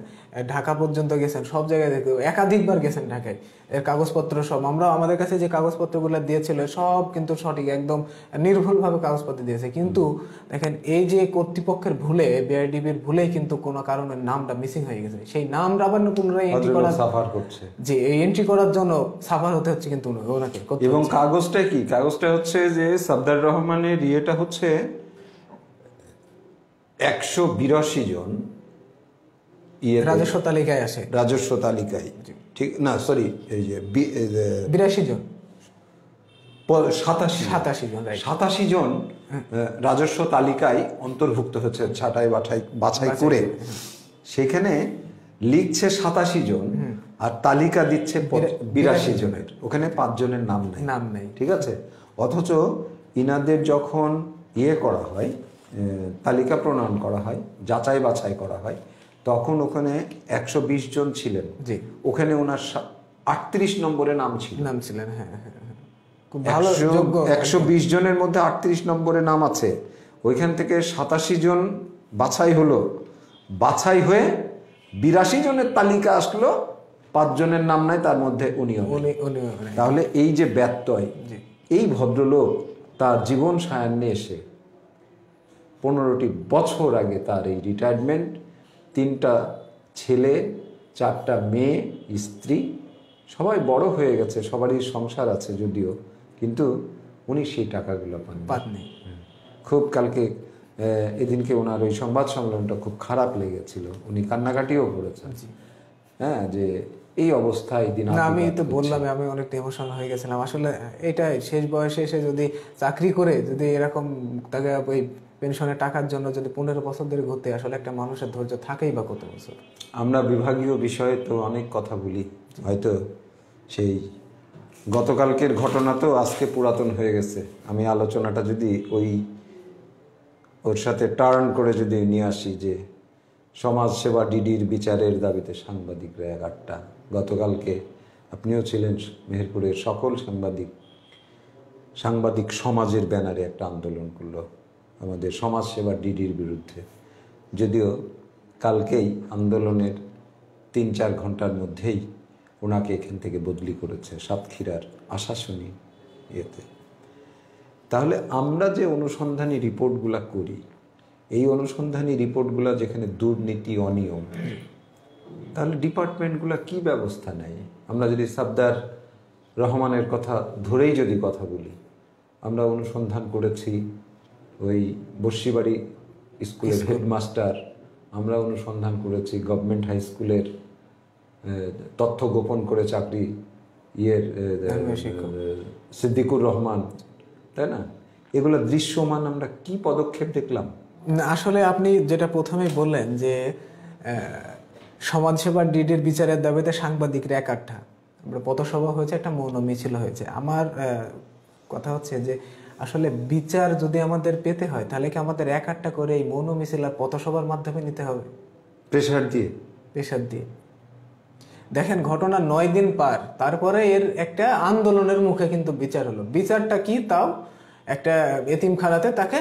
ঢাকা পর্যন্ত গেছেন, সব জায়গায় দেখতে একাধিকবার গেছেন ঢাকায়। এর কাগজপত্র সব আমরা আমাদের কাছে যে কাগজপত্রগুলো দিয়েছিল সব কিন্তু সঠিক, একদম নির্ভুলভাবে কাগজপত্র দিয়েছে। কিন্তু দেখেন এই যে কর্তৃপক্ষের ভুলে, বিআরডিবির ভুলেই কিন্তু কোনো কারণে নামটা মিসিং হয়ে গেছে। সেই নামটা আবার পুনরায় এন্ট্রি করার সাফার করছে, যে এই এন্ট্রি করার জন্য সাফার হতে হচ্ছে কিন্তু ওনাকে। এবং কাগজটা কি, কাগজটা হচ্ছে যে সাফদার রহমানের ইয়েটা হচ্ছে 182 জন রাজস্ব তালিকায় আসে, রাজস্ব তালিকায়, ঠিক না, সরি, এই যে 82 জন, 87 জন, 87 জন রাজস্ব তালিকায় অন্তর্ভুক্ত হচ্ছে ছাঁটাই বাছাই করে। সেখানে লিখছে 87 জন আর তালিকা দিচ্ছে 82 জনের, ওখানে 5 জনের নাম নেই, ঠিক আছে। অথচ ইনাদের যখন করা হয়, তালিকা প্রণয়ন করা হয়, যাচাই বাছাই করা হয়, তখন ওখানে 120 জন ছিলেন, ওখানে ওনার 38 নম্বরে নাম ছিলেন। হ্যাঁ, 120 জনের মধ্যে 38 নম্বরে নাম আছে। ওইখান থেকে 87 জন বাছাই হলো, বাছাই হয়ে 82 জনের তালিকা আসলো, 5 জনের নাম নাই, তার মধ্যে উনিও। তাহলে এই যে ব্যত্যয়, এই ভদ্রলোক তার জীবন সায়ান্নে এসে 15টি বছর আগে তার এই রিটায়ারমেন্ট, 3টা ছেলে, 4টা মেয়ে, স্ত্রী, সবাই বড় হয়ে গেছে, সবারই সংসার আছে যদিও, কিন্তু উনি সেই টাকাগুলো পাননি। খুব কালকে এদিনকে ওনার ওই সংবাদ সম্মেলনটা খুব খারাপ লেগেছিল, উনি কান্নাকাটিও করেছেন। হ্যাঁ, যে এই অবস্থায় দিন। আমি তো বললাম আমি অনেকটা ইমোশনাল হয়ে গেছিলাম। আসলে এটাই, শেষ বয়সে এসে যদি চাকরি করে যদি এরকম তাকে ওই পেনশনের টাকার জন্য যদি 15 বছর ধরে ঘুরতে, আসলে একটা মানুষের ধৈর্য থাকেই বা কত বছর। আমরা বিভাগীয় বিষয়ে তো অনেক কথা বলি, হয়তো সেই গতকালকের ঘটনা তো আজকে পুরাতন হয়ে গেছে। আমি আলোচনাটা যদি ওর সাথে টার্ন করে যদি নিয়ে আসি, যে সমাজসেবা ডিডির বিচারের দাবিতে সাংবাদিকরা 11টা, গতকালকে আপনিও ছিলেন, মেহেরপুরের সকল সাংবাদিক সমাজের ব্যানারে একটা আন্দোলন করলো আমাদের সমাজসেবা ডিডির বিরুদ্ধে। যদিও কালকেই আন্দোলনের 3-4 ঘন্টার মধ্যেই ওনাকে এখান থেকে বদলি করেছে সাতক্ষীরার আশাশুনি ইয়েতে। তাহলে আমরা যে অনুসন্ধানী রিপোর্টগুলা করি, এই অনুসন্ধানী রিপোর্টগুলা যেখানে দুর্নীতি, অনিয়ম, তাহলে ডিপার্টমেন্টগুলা কি ব্যবস্থা নেয়? আমরা যদি সাফদার রহমানের কথা ধরেই যদি কথা বলি, আমরা অনুসন্ধান করেছি ওই বর্ষিবাড়ি স্কুলের হেডমাস্টার, আমরা অনুসন্ধান করেছি গভর্নমেন্ট হাই স্কুলের তথ্য গোপন করে চাকরি সিদ্দিকুর রহমান, তাই না? এগুলো দৃশ্যমান আমরা কি পদক্ষেপ দেখলাম? আসলে আপনি যেটা প্রথমেই বললেন যে সমাজসেবা ডিডির বিচারের দাবিতে সাংবাদিকরা একাঠা, পথসভা হয়েছে, একটা মৌন মিছিল হয়েছে। আমার কথা হচ্ছে যে আসলে বিচার যদি আমাদের পেতে হয়, তাহলে কি আমাদের একাঠা করে এই মৌন মিছিল আর পথসভার মাধ্যমে নিতে হবে? প্রেশার দিয়ে দেখেন, ঘটনা 9 দিন পার, তারপরে এর একটা আন্দোলনের মুখে কিন্তু বিচার হলো। বিচারটা কি? তাও একটা এতিমখানাতে তাকে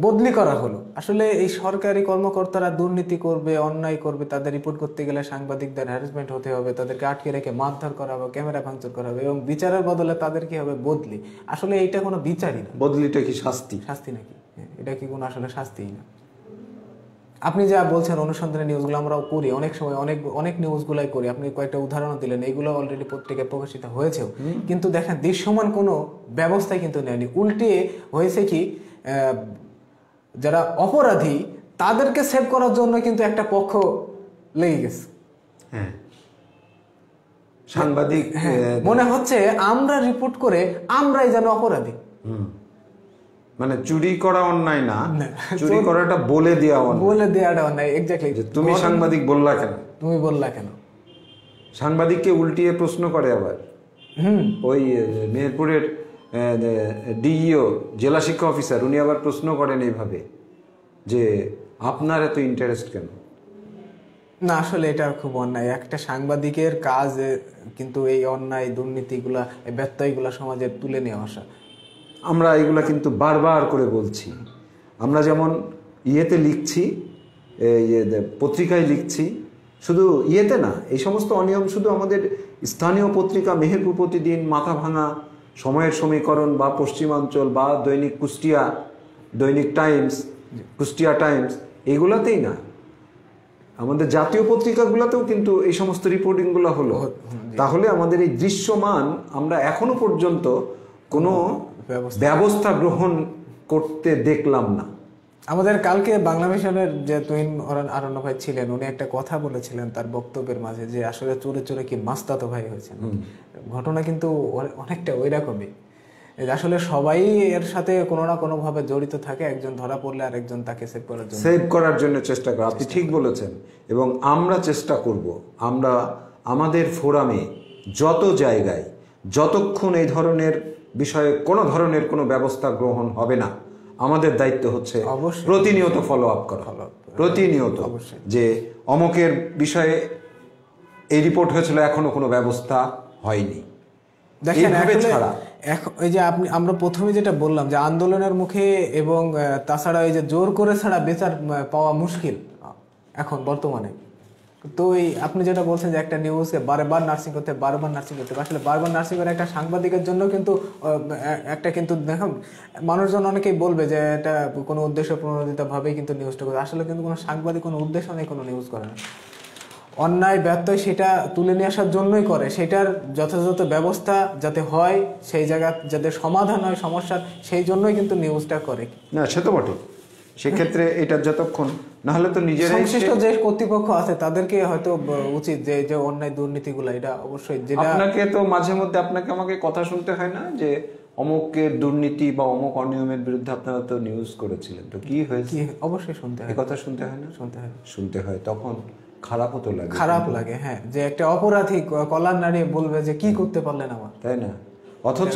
বদলি করা হলো। আসলে এই সরকারি কর্মকর্তারা দুর্নীতি করবে, অন্যায় করবে, তাদের রিপোর্ট করতে গেলে সাংবাদিকদের হ্যারাসমেন্ট হতে হবে, তাদেরকে আটকে রেখে মারধর করা হবে, ক্যামেরা ভাঙচুর করা হবে, এবং বিচারের বদলে তাদের কি হবে? বদলি। আসলে এইটা কোনো বিচারই না। বদলিটা কি শাস্তি নাকি? এটা কি কোনো আসলে শাস্তিই না। আপনি যা বলছেন অনুসন্ধানের নিউজগুলো আমরাও করি, অনেক সময় অনেক নিউজগুলাই করি। আপনি কয়েকটা উদাহরণ দিলেন, এগুলো অলরেডি পত্রিকায় প্রকাশিত হয়েছেও, কিন্তু দেখেন দৃশ্যমান কোনো ব্যবস্থাই কিন্তু নেয়নি। উল্টে হয়েছে কি, যারা অপরাধী তাদেরকে সেভ করার জন্য কিন্তু একটা পক্ষ লেগে গেছে। সাংবাদিক মনে হচ্ছে আমরা রিপোর্ট করে আমরাই যেন অপরাধী। মানে চুরি করা অন্যায় না, চুরি করাটা বলে দেওয়াটা অন্যায়। এক্স্যাক্টলি। তুমি সাংবাদিক বললা কেন? সাংবাদিককে উল্টিয়ে প্রশ্ন করে আবার। ওই মেহেরপুরের ডিইও, জেলা শিক্ষা অফিসার, উনি আবার প্রশ্ন করেন এইভাবে যে আপনার এত ইন্টারেস্ট কেন? না, আসলে এটা খুব অন্যায়। একটা সাংবাদিকের কাজ কিন্তু এই অন্যায়, দুর্নীতিগুলা, এই ব্যত্যয়গুলা সমাজে তুলে নিয়ে আসা। আমরা এগুলা কিন্তু বারবার করে বলছি। আমরা যেমন ইয়েতে লিখছি পত্রিকায় লিখছি, শুধু ইয়েতে না, এই সমস্ত অনিয়ম শুধু আমাদের স্থানীয় পত্রিকা মেহেরপুর প্রতিদিন, মাথাভাঙা, সময়ের সমীকরণ বা পশ্চিমাঞ্চল বা দৈনিক কুষ্টিয়া, দৈনিক টাইমস, কুষ্টিয়া টাইমস, এগুলাতেই না, আমাদের জাতীয় পত্রিকাগুলোতেও কিন্তু এই সমস্ত রিপোর্টিংগুলো হলো। তাহলে আমাদের এই দৃশ্যমান আমরা এখনো পর্যন্ত কোনো ব্যবস্থা গ্রহণ করতে দেখলাম না। আমাদের কালকে বাংলা মিশনের যে তুহিন আরণ্য ভাই ছিলেন, উনি একটা কথা বলেছিলেন তার বক্তব্যের মাঝে, যে আসলে চোরে চোরে কি মাস্তাতো ভাই হয়েছে। ঘটনা কিন্তু অনেকটা ওই রকমই, আসলে সবাই এর সাথে কোনো না কোনো ভাবে জড়িত থাকে, একজন ধরা পড়লে আর একজন তাকে সেভ করার জন্য চেষ্টা করে। আপনি ঠিক বলেছেন, এবং আমরা চেষ্টা করব, আমরা আমাদের ফোরামে যত জায়গায় যতক্ষণ এই ধরনের বিষয়ে কোনো ধরনের কোনো ব্যবস্থা গ্রহণ হবে না, আমাদের দায়িত্ব হচ্ছে প্রতিনিয়ত ফলো আপ করা, প্রতিনিয়ত, যে অমকের বিষয়ে এই রিপোর্ট হয়েছিল, এখনো কোনো ব্যবস্থা হয়নি। দেখেন এই যে আমরা প্রথমে যেটা বললাম যে আন্দোলনের মুখে এবং তাছাড়া এই যে জোর করে ছাড়া বিচার পাওয়া মুশকিল এখন বর্তমানে। তো এই আপনি যেটা বলছেন যে একটা নিউজকে বারবার নার্সিং করতে আসলে বারবার নার্সিং করে একটা সাংবাদিকের জন্য কিন্তু একটা, কিন্তু দেখুন মানুষজন অনেকেই বলবে যে এটা কোনো উদ্দেশ্য প্রণোদিত ভাবেই কিন্তু নিউজটা করে, আসলে কিন্তু কোনো সাংবাদিক কোনো উদ্দেশ্য নেই কোনো নিউজ করে না, অন্যায় ব্যত্যয় সেটা তুলে নিয়ে আসার জন্যই করে, সেটার যথাযথ ব্যবস্থা যাতে হয়, সেই জায়গা যাতে সমাধান হয় সমস্যার, সেই জন্যই কিন্তু নিউজটা করে। না সে তো বটে, সেক্ষেত্রে এটা যতক্ষণ না হলে তো নিজেরাই, সংশ্লিষ্ট যে কর্তৃপক্ষ আছে তাদেরকে হয়তো উচিত যে যে অন্যায় দুর্নীতিগুলো, এটা অবশ্যই, যেটা আপনাকে তো মাঝে মধ্যে আপনাকে আমাকে কথা শুনতে হয় না যে অমুকের দুর্নীতি বা অমুক অনিয়মের বিরুদ্ধে আপনারা তো নিউজ করেছিলেন, তো কি হয়েছে? অবশ্যই শুনতে হয়, কথা শুনতে হয় না? শুনতে হয়, তখন খারাপও তো লাগে, খারাপ লাগে, হ্যাঁ, যে একটা অপরাধী কলার নাড়িয়ে বলবে যে কি করতে পারলেন আমার, তাই না? অথচ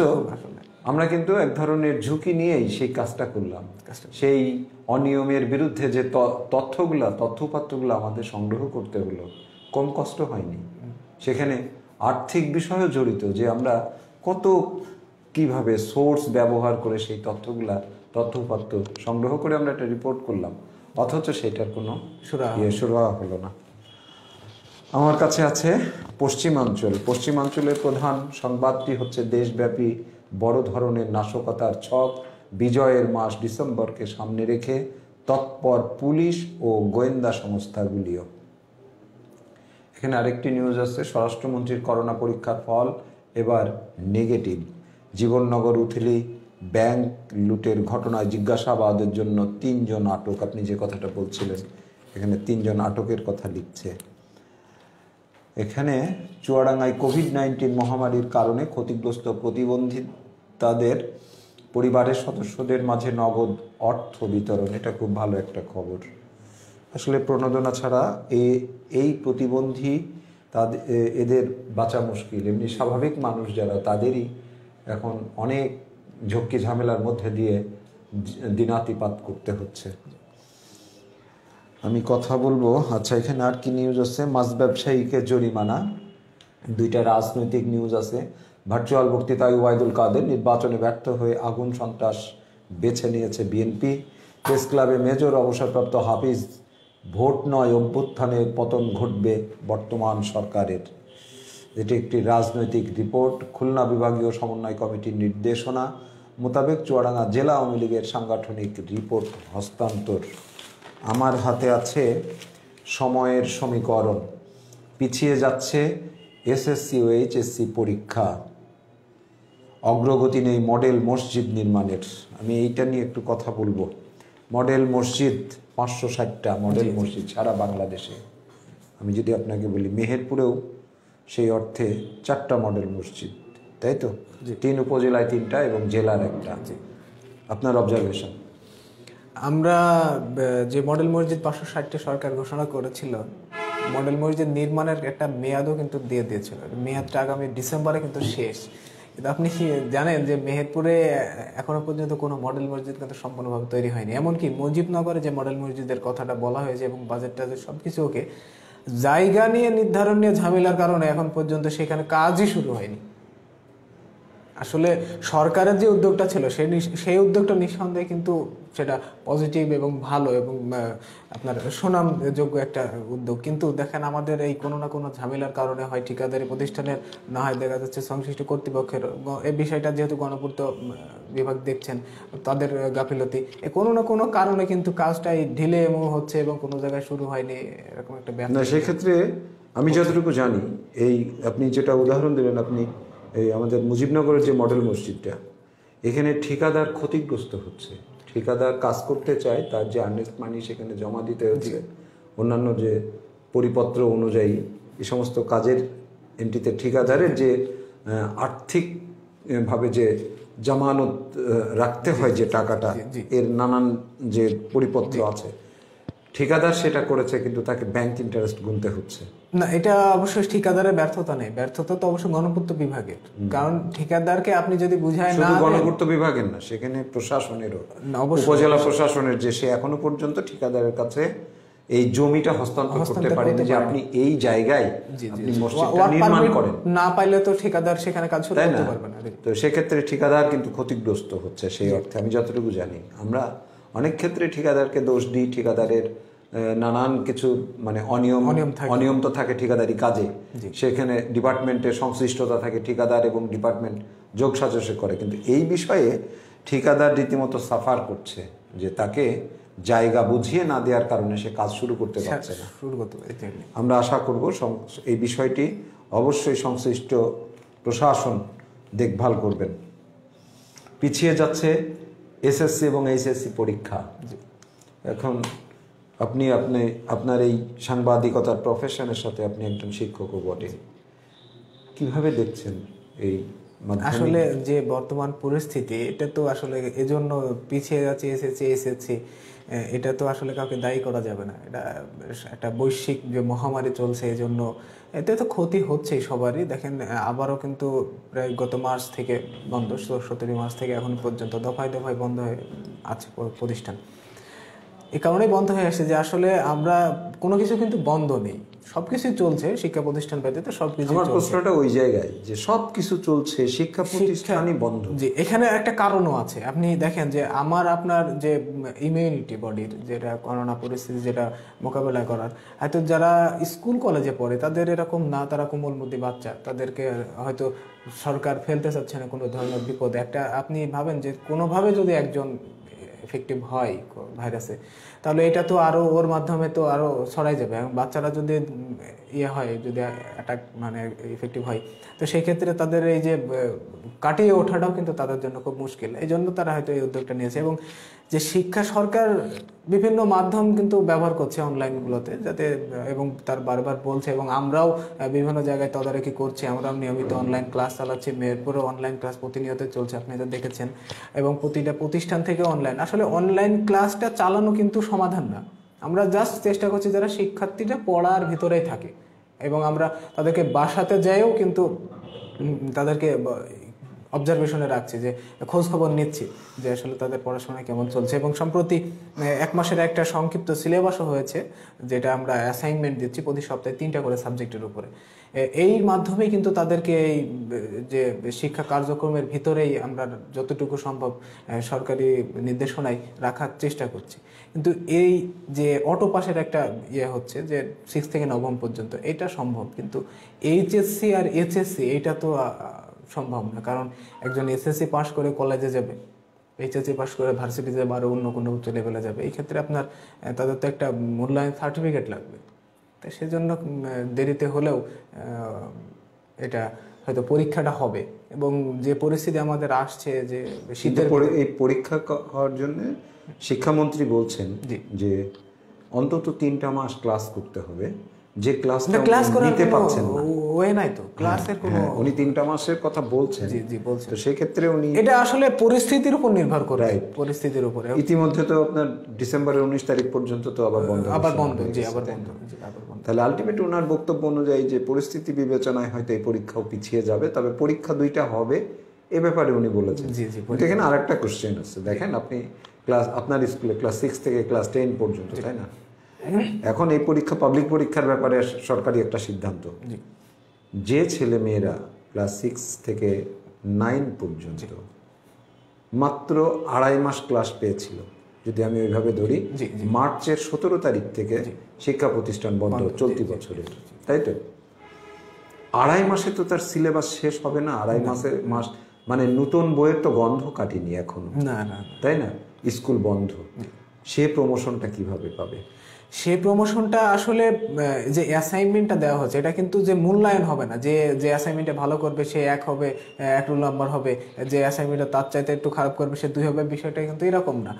আমরা কিন্তু এক ধরনের ঝুঁকি নিয়েই সেই কাজটা করলাম। সেই অনিয়মের বিরুদ্ধে যে তথ্যপাত্রগুলো আমাদের সংগ্রহ করতে হলো, কম কষ্ট হয়নি। সেখানে আর্থিক বিষয়ও জড়িত, যে আমরা কত কিভাবে সোর্স ব্যবহার করে সেই তথ্যপাত্র সংগ্রহ করে আমরা একটা রিপোর্ট করলাম, অথচ সেটার কোনো সুরাহা হলো না। আমার কাছে আছে পশ্চিমাঞ্চলের প্রধান সংবাদটি হচ্ছে দেশব্যাপী বড় ধরনের নাশকতার ছক, বিজয়ের মাস ডিসেম্বরকে সামনে রেখে তৎপর পুলিশ ও গোয়েন্দা সংস্থাগুলিও। এখানে আরেকটি নিউজ আছে, স্বরাষ্ট্রমন্ত্রীর করোনা পরীক্ষার ফল এবার নেগেটিভ। জীবননগর উথিলি ব্যাংক লুটের ঘটনায় জিজ্ঞাসাবাদের জন্য 3 জন আটক। আপনি যে কথাটা বলছিলেন, এখানে 3 জন আটকের কথা লিখছে। এখানে চুয়াডাঙ্গায় কোভিড-19 মহামারীর কারণে ক্ষতিগ্রস্ত প্রতিবন্ধিতাদের পরিবারের সদস্যদের মাঝে নগদ অর্থ বিতরণ, এটা খুব ভালো একটা খবর। আসলে প্রণোদনা ছাড়া এই প্রতিবন্ধী এদের বাঁচা মুশকিল। এমনি স্বাভাবিক মানুষ যারা, তাদেরই এখন অনেক ঝক্কি ঝামেলার মধ্যে দিয়ে দিনাতিপাত করতে হচ্ছে। আমি কথা বলবো, আচ্ছা এখানে আর কি নিউজ আছে? মাছ ব্যবসায়ীকে জরিমানা। 2টা রাজনৈতিক নিউজ আছে। ভার্চুয়াল বক্তৃতায় ওবায়দুল কাদের, নির্বাচনে ব্যর্থ হয়ে আগুন সন্ত্রাস বেছে নিয়েছে বিএনপি। প্রেস ক্লাবে মেজর অবসরপ্রাপ্ত হাফিজ, ভোট নয় অভ্যুত্থানে পতন ঘটবে বর্তমান সরকারের। এটি একটি রাজনৈতিক রিপোর্ট। খুলনা বিভাগীয় সমন্বয় কমিটির নির্দেশনা মোতাবেক চুয়াডাঙ্গা জেলা আওয়ামী লীগের সাংগঠনিক রিপোর্ট হস্তান্তর। আমার হাতে আছে সময়ের সমীকরণ। পিছিয়ে যাচ্ছে এসএসসি ও এইচএসসি পরীক্ষা। অগ্রগতি নেই মডেল মসজিদ নির্মাণের। আমি এইটা নিয়ে একটু কথা বলবো। মডেল মসজিদ 560টা মডেল মসজিদ সারা বাংলাদেশে। আমি যদি আপনাকে বলি মেহেরপুরেও সেই অর্থে 4টা মডেল মসজিদ, তাই তো? 3 উপজেলায় 3টা এবং জেলার 1টা। আপনার অবজারভেশন? আমরা যে মডেল মসজিদ 560টা সরকার ঘোষণা করেছিল, মডেল মসজিদ নির্মাণের একটা মেয়াদও কিন্তু দিয়ে দিয়েছিল। মেয়াদটা আগামী ডিসেম্বরে কিন্তু শেষ। কিন্তু আপনি জানেন যে মেহেরপুরে এখনো পর্যন্ত কোনো মডেল মসজিদ কিন্তু সম্পূর্ণভাবে তৈরি হয়নি। এমনকি মুজিবনগরে যে মডেল মসজিদের কথাটা বলা হয়েছে এবং বাজেটটা যে সবকিছু ওকে, জায়গা নিয়ে নির্ধারণ নিয়ে ঝামেলার কারণে এখন পর্যন্ত সেখানে কাজই শুরু হয়নি। আসলে সরকারের যে উদ্যোগটা ছিল সেই উদ্যোগটা নিঃসন্দেহে কিন্তু সেটা পজিটিভ এবং ভালো এবং আপনার সুনামযোগ্য একটা উদ্যোগ, কিন্তু দেখেন আমাদের এই কোনো না কোনো ঝামেলার কারণে হয় ঠিকাদারি প্রতিষ্ঠানের, না হয় দেখা যাচ্ছে সংশ্লিষ্ট কর্তৃপক্ষের, এই বিষয়টা যেহেতু গণপূর্ত বিভাগ দেখছেন তাদের গাফিলতি, কোনো না কোনো কারণে কিন্তু কাজটাই ঢিলে হচ্ছে এবং কোনো জায়গায় শুরু হয়নি, এরকম একটা ব্যাপার। না, সেক্ষেত্রে আমি যতটুকু জানি, এই আপনি যেটা উদাহরণ দিলেন, আপনি এই আমাদের মুজিবনগরের যে মডেল মসজিদটা, এখানে ঠিকাদার ক্ষতিগ্রস্ত হচ্ছে। ঠিকাদার কাজ করতে চায়, তার যে আর্নেস্ট মানি সেখানে জমা দিতে হচ্ছে, অন্যান্য যে পরিপত্র অনুযায়ী এই সমস্ত কাজের এন্ট্রিতে ঠিকাদারের যে আর্থিক ভাবে যে জামানত রাখতে হয় যে টাকাটা, এর নানান যে পরিপত্র আছে, ঠিকাদার সেটা করেছে কিন্তু তাকে ব্যাংক ইন্টারেস্ট গুনতে হচ্ছে। না, এটা অবশ্যই ঠিকাদারের ব্যর্থতা নেই, ব্যর্থতা তো অবশ্যই গণপূর্ত বিভাগের, কারণ ঠিকাদারকে আপনি যদি বুঝায় না, শুধু গণপূর্ত বিভাগের না, সেখানে প্রশাসনেরও, উপজেলা প্রশাসনের, যে সে এখনো পর্যন্ত ঠিকাদারের কাছে এই জমিটা হস্তান্তর করতে পারেনি যে আপনি এই জায়গায় আপনি মসজিদটা নির্মাণ করেন, না পাইলে তো ঠিকাদার সেখানে কাজ শুরু করতে পারবে না। তো সেক্ষেত্রে ঠিকাদার কিন্তু ক্ষতিগ্রস্ত হচ্ছে সেই অর্থে। আমি যতটুকু জানি, আমরা অনেক ক্ষেত্রে ঠিকাদারকে দোষ দিই, ঠিকাদারের নানান কিছু মানে অনিয়ম তো থাকে ঠিকাদারি কাজে, সেখানে ডিপার্টমেন্টের সংশ্লিষ্টতা থাকে, ঠিকাদার এবং ডিপার্টমেন্ট যোগ সাজসে করে, কিন্তু এই বিষয়ে ঠিকাদার রীতিমতো সাফার করছে যে তাকে জায়গা বুঝিয়ে না দেওয়ার কারণে সে কাজ শুরু করতে পারছে না। আমরা আশা করব এই বিষয়টি অবশ্যই সংশ্লিষ্ট প্রশাসন দেখভাল করবেন। পিছিয়ে যাচ্ছে এসএসসি এবং এইচএসসি পরীক্ষা। এখন আপনি আপনার এই সাংবাদিকতার প্রফেশনের সাথে আপনি একজন শিক্ষকও বটে, কিভাবে দেখছেন এই আসলে যে বর্তমান পরিস্থিতি, এটা তো আসলে এজন্য পিছিয়ে যাচ্ছে এসএসসি, এটা তো আসলে কাউকে দায়ী করা যাবে না। এটা একটা বৈশ্বিক যে মহামারী চলছে, এই জন্য এতে তো ক্ষতি হচ্ছেই সবারই। দেখেন আবারও কিন্তু প্রায় গত মার্চ থেকে বন্ধ, 17 মার্চ থেকে এখন পর্যন্ত দফায় দফায় বন্ধ হয়ে আছে প্রতিষ্ঠান। এই কারণেই বন্ধ হয়ে আসছে যে আসলে আমরা কোনো কিছু কিন্তু বন্ধ নেই, সবকিছু চলছে, শিক্ষা প্রতিষ্ঠান ব্যতীত সবকিছু। আমার প্রশ্নটা ওই জায়গায় যে সবকিছু চলছে, শিক্ষা প্রতিষ্ঠানই বন্ধ। জি, এখানে একটা কারণও আছে। আপনি দেখেন যে আপনার যে ইমিউনিটি বডির, যেটা করোনা পরিস্থিতি যেটা মোকাবেলা করার, হয়তো যারা স্কুল কলেজে পড়ে তাদের এরকম না, তারা কোমলমতি বাচ্চা, তাদেরকে হয়তো সরকার ফেলতে চাচ্ছে না কোনো ধরনের বিপদে। একটা আপনি ভাবেন যে কোনোভাবে যদি একজন এফেক্টিভ হয় ভাইরাসে, তাহলে এটা তো আরো ওর মাধ্যমে তো আরো ছড়াই যাবে, এবং বাচ্চারা যদি হয়, যদি অ্যাটাক মানে ইফেক্টিভ হয়, তো সেই ক্ষেত্রে তাদের এই যে কাটিয়ে ওঠাটাও কিন্তু তাদের জন্য খুব মুশকিল। এই জন্য তারা হয়তো এই উদ্যোগটা নিয়েছে, এবং যে শিক্ষা সরকার বিভিন্ন মাধ্যম কিন্তু ব্যবহার করছে অনলাইনগুলোতে, যাতে, এবং তার বারবার বলছে, এবং আমরাও বিভিন্ন জায়গায় তদারকি করছি, আমরাও নিয়মিত অনলাইন ক্লাস চালাচ্ছি, মেহেরপুরেও অনলাইন ক্লাস প্রতিনিয়ত চলছে, আপনি তো দেখেছেন, এবং প্রতিটা প্রতিষ্ঠান থেকে অনলাইন। আসলে অনলাইন ক্লাসটা চালানো কিন্তু সমাধান না, আমরা জাস্ট চেষ্টা করছি যারা শিক্ষার্থীরা পড়ার ভিতরেই থাকে, এবং আমরা তাদেরকে বাসাতে যাইও কিন্তু তাদেরকে অবজারভেশনে রাখছি, যে খোঁজ খবর নিচ্ছি যে আসলে তাদের পড়াশোনা কেমন চলছে। এবং সম্প্রতি 1 মাসের একটা সংক্ষিপ্ত সিলেবাসও হয়েছে, যেটা আমরা অ্যাসাইনমেন্ট দিচ্ছি প্রতি সপ্তাহে 3টা করে সাবজেক্টের উপরে। এই মাধ্যমে কিন্তু তাদেরকে এই যে শিক্ষা কার্যক্রমের ভিতরেই আমরা যতটুকু সম্ভব সরকারি নির্দেশনায় রাখার চেষ্টা করছি। কিন্তু এই যে অটো পাসের একটা হচ্ছে যে 6 থেকে 9 পর্যন্ত, এটা সম্ভব, কিন্তু এইচএসসি আর এইচএসসি এটা তো সম্ভব না, কারণ একজন এসএসসি পাস করে কলেজে যাবে, এইচএসসি পাস করে ভার্সিটি যাবে, আরও অন্য কোনো উচ্চ লেভেলে যাবে, এই ক্ষেত্রে আপনার তাদের তো একটা মূল্যায়ন সার্টিফিকেট লাগবে। তাই সেজন্য দেরিতে হলেও এটা হয়তো পরীক্ষাটা হবে। এবং যে পরিস্থিতি আমাদের আসছে, যে শীতের এই পরীক্ষা হওয়ার জন্য শিক্ষামন্ত্রী বলছেন যে অন্তত 3টা মাস ক্লাস করতে হবে, যে ক্লাসটা নিতে পারছেন না, ওয়ে নাই তো ক্লাসের কোনো, উনি 3টা মাসের কথা বলছেন। জি বলছেন। তো সেই ক্ষেত্রে উনি, এটা আসলে পরিস্থিতির উপর নির্ভর করে, পরিস্থিতির উপরে। ইতিমধ্যে তো আপনার ডিসেম্বরের 19 তারিখ পর্যন্ত তো আবার বন্ধ। তাহলে আলটিমেট ওনার বক্তব্য অনুযায়ী যে পরিস্থিতি বিবেচনায় হয়তো এই পরীক্ষাও পিছিয়ে যাবে, তবে পরীক্ষা 2টা হবে এ ব্যাপারে উনি বলেছেন। এখানে আরেকটা কোশ্চেন আছে, দেখেন আপনি আপনার স্কুলে ক্লাস 6 থেকে ক্লাস 10 পর্যন্ত, তাই না? এখন এই পরীক্ষা, পাবলিক পরীক্ষার ব্যাপারে সরকারি একটা সিদ্ধান্ত, যে ছেলে মেয়েরা ক্লাস 6 থেকে 9 পর্যন্ত মাত্র 2.5 মাস ক্লাস পেয়েছিল, যদি আমি ওইভাবে ধরি। মার্চের 17 তারিখ থেকে শিক্ষা প্রতিষ্ঠান বন্ধ চলতি বছরের, তাই তো? 2.5 মাসে তো তার সিলেবাস শেষ হবে না। 2.5 মাস মানে নতুন বইয়ের তো গন্ধ কাটেনি এখনো, তাই না? স্কুল বন্ধ, সে প্রমোশনটা কিভাবে পাবে? সেই প্রমোশনটা আসলে যে অ্যাসাইনমেন্টটা দেওয়া হচ্ছে, এটা কিন্তু যে মূল্যায়ন হবে না, যে যে অ্যাসাইনমেন্টে ভালো করবে সে 1 হবে, 1 রোল নাম্বার হবে, যে অ্যাসাইনমেন্টটা তার চাইতে একটু খারাপ করবে সে 2 হবে, বিষয়টা কিন্তু এরকম না।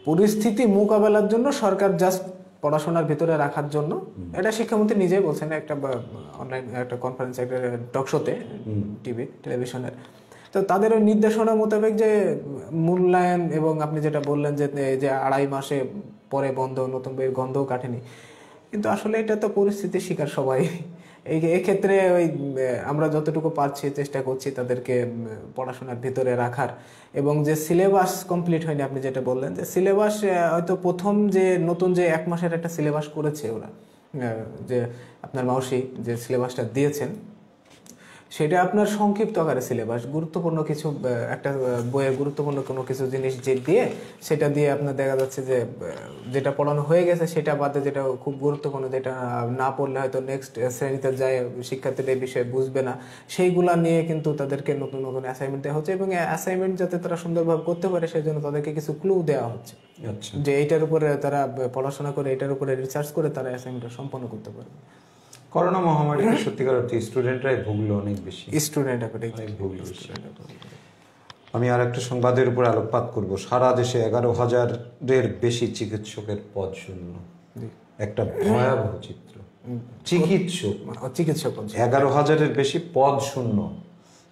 পরিস্থিতি মোকাবেলার জন্য সরকার জাস্ট পড়াশোনার ভিতরে রাখার জন্য, এটা শিক্ষামন্ত্রী নিজেই বলছেন একটা অনলাইন একটা কনফারেন্স, একটা টক শোতে, টেলিভিশনের। তো তাদের ওই নির্দেশনা মোতাবেক যে মূল্যায়ন, এবং আপনি যেটা বললেন যে 2.5 মাসে পরে বন্ধ, নতুন বইয়ের গন্ধও কাটেনি, কিন্তু আসলে এটা তো পরিস্থিতির শিকার সবাই। এক্ষেত্রে ওই আমরা যতটুকু পারছি চেষ্টা করছি তাদেরকে পড়াশোনার ভিতরে রাখার, এবং যে সিলেবাস কমপ্লিট হয়নি, আপনি যেটা বললেন যে সিলেবাস হয়তো প্রথম যে নতুন যে 1 মাসের একটা সিলেবাস করেছে ওরা, যে আপনার মাউসি যে সিলেবাসটা দিয়েছেন, সেটা আপনার সংক্ষিপ্ত আকারে সিলেবাস, গুরুত্বপূর্ণ কিছু একটা বইয়ের গুরুত্বপূর্ণ কোনো কিছু জিনিস যে দিয়ে সেটা দিয়ে আপনার দেখা যাচ্ছে যে যেটা পড়ানো হয়ে গেছে সেটা বাদে যেটা খুব গুরুত্বপূর্ণ, যেটা না পড়লে হয়তো নেক্সট শ্রেণীতে যায় শিক্ষার্থীরা এই বিষয়ে বুঝবে না, সেইগুলা নিয়ে কিন্তু তাদেরকে নতুন নতুন অ্যাসাইনমেন্ট দেওয়া হচ্ছে, এবং অ্যাসাইনমেন্ট যাতে তারা সুন্দরভাবে করতে পারে সেই জন্য তাদেরকে কিছু ক্লু দেওয়া হচ্ছে, যে এইটার উপরে তারা পড়াশোনা করে, এটার উপরে রিসার্চ করে তারা অ্যাসাইনমেন্টটা সম্পন্ন করতে পারবে। করোনা মহামারীতে সত্যিকার অর্থে স্টুডেন্টরাই ভুগলো অনেক বেশি, আমি আর একটা সংবাদের উপর আলোকপাত করব। সারা দেশে 11,000-এর বেশি চিকিৎসকের পদ শূন্য, একটা ভয়াবহ চিত্র। চিকিৎসক 11,000-এর বেশি পদ শূন্য।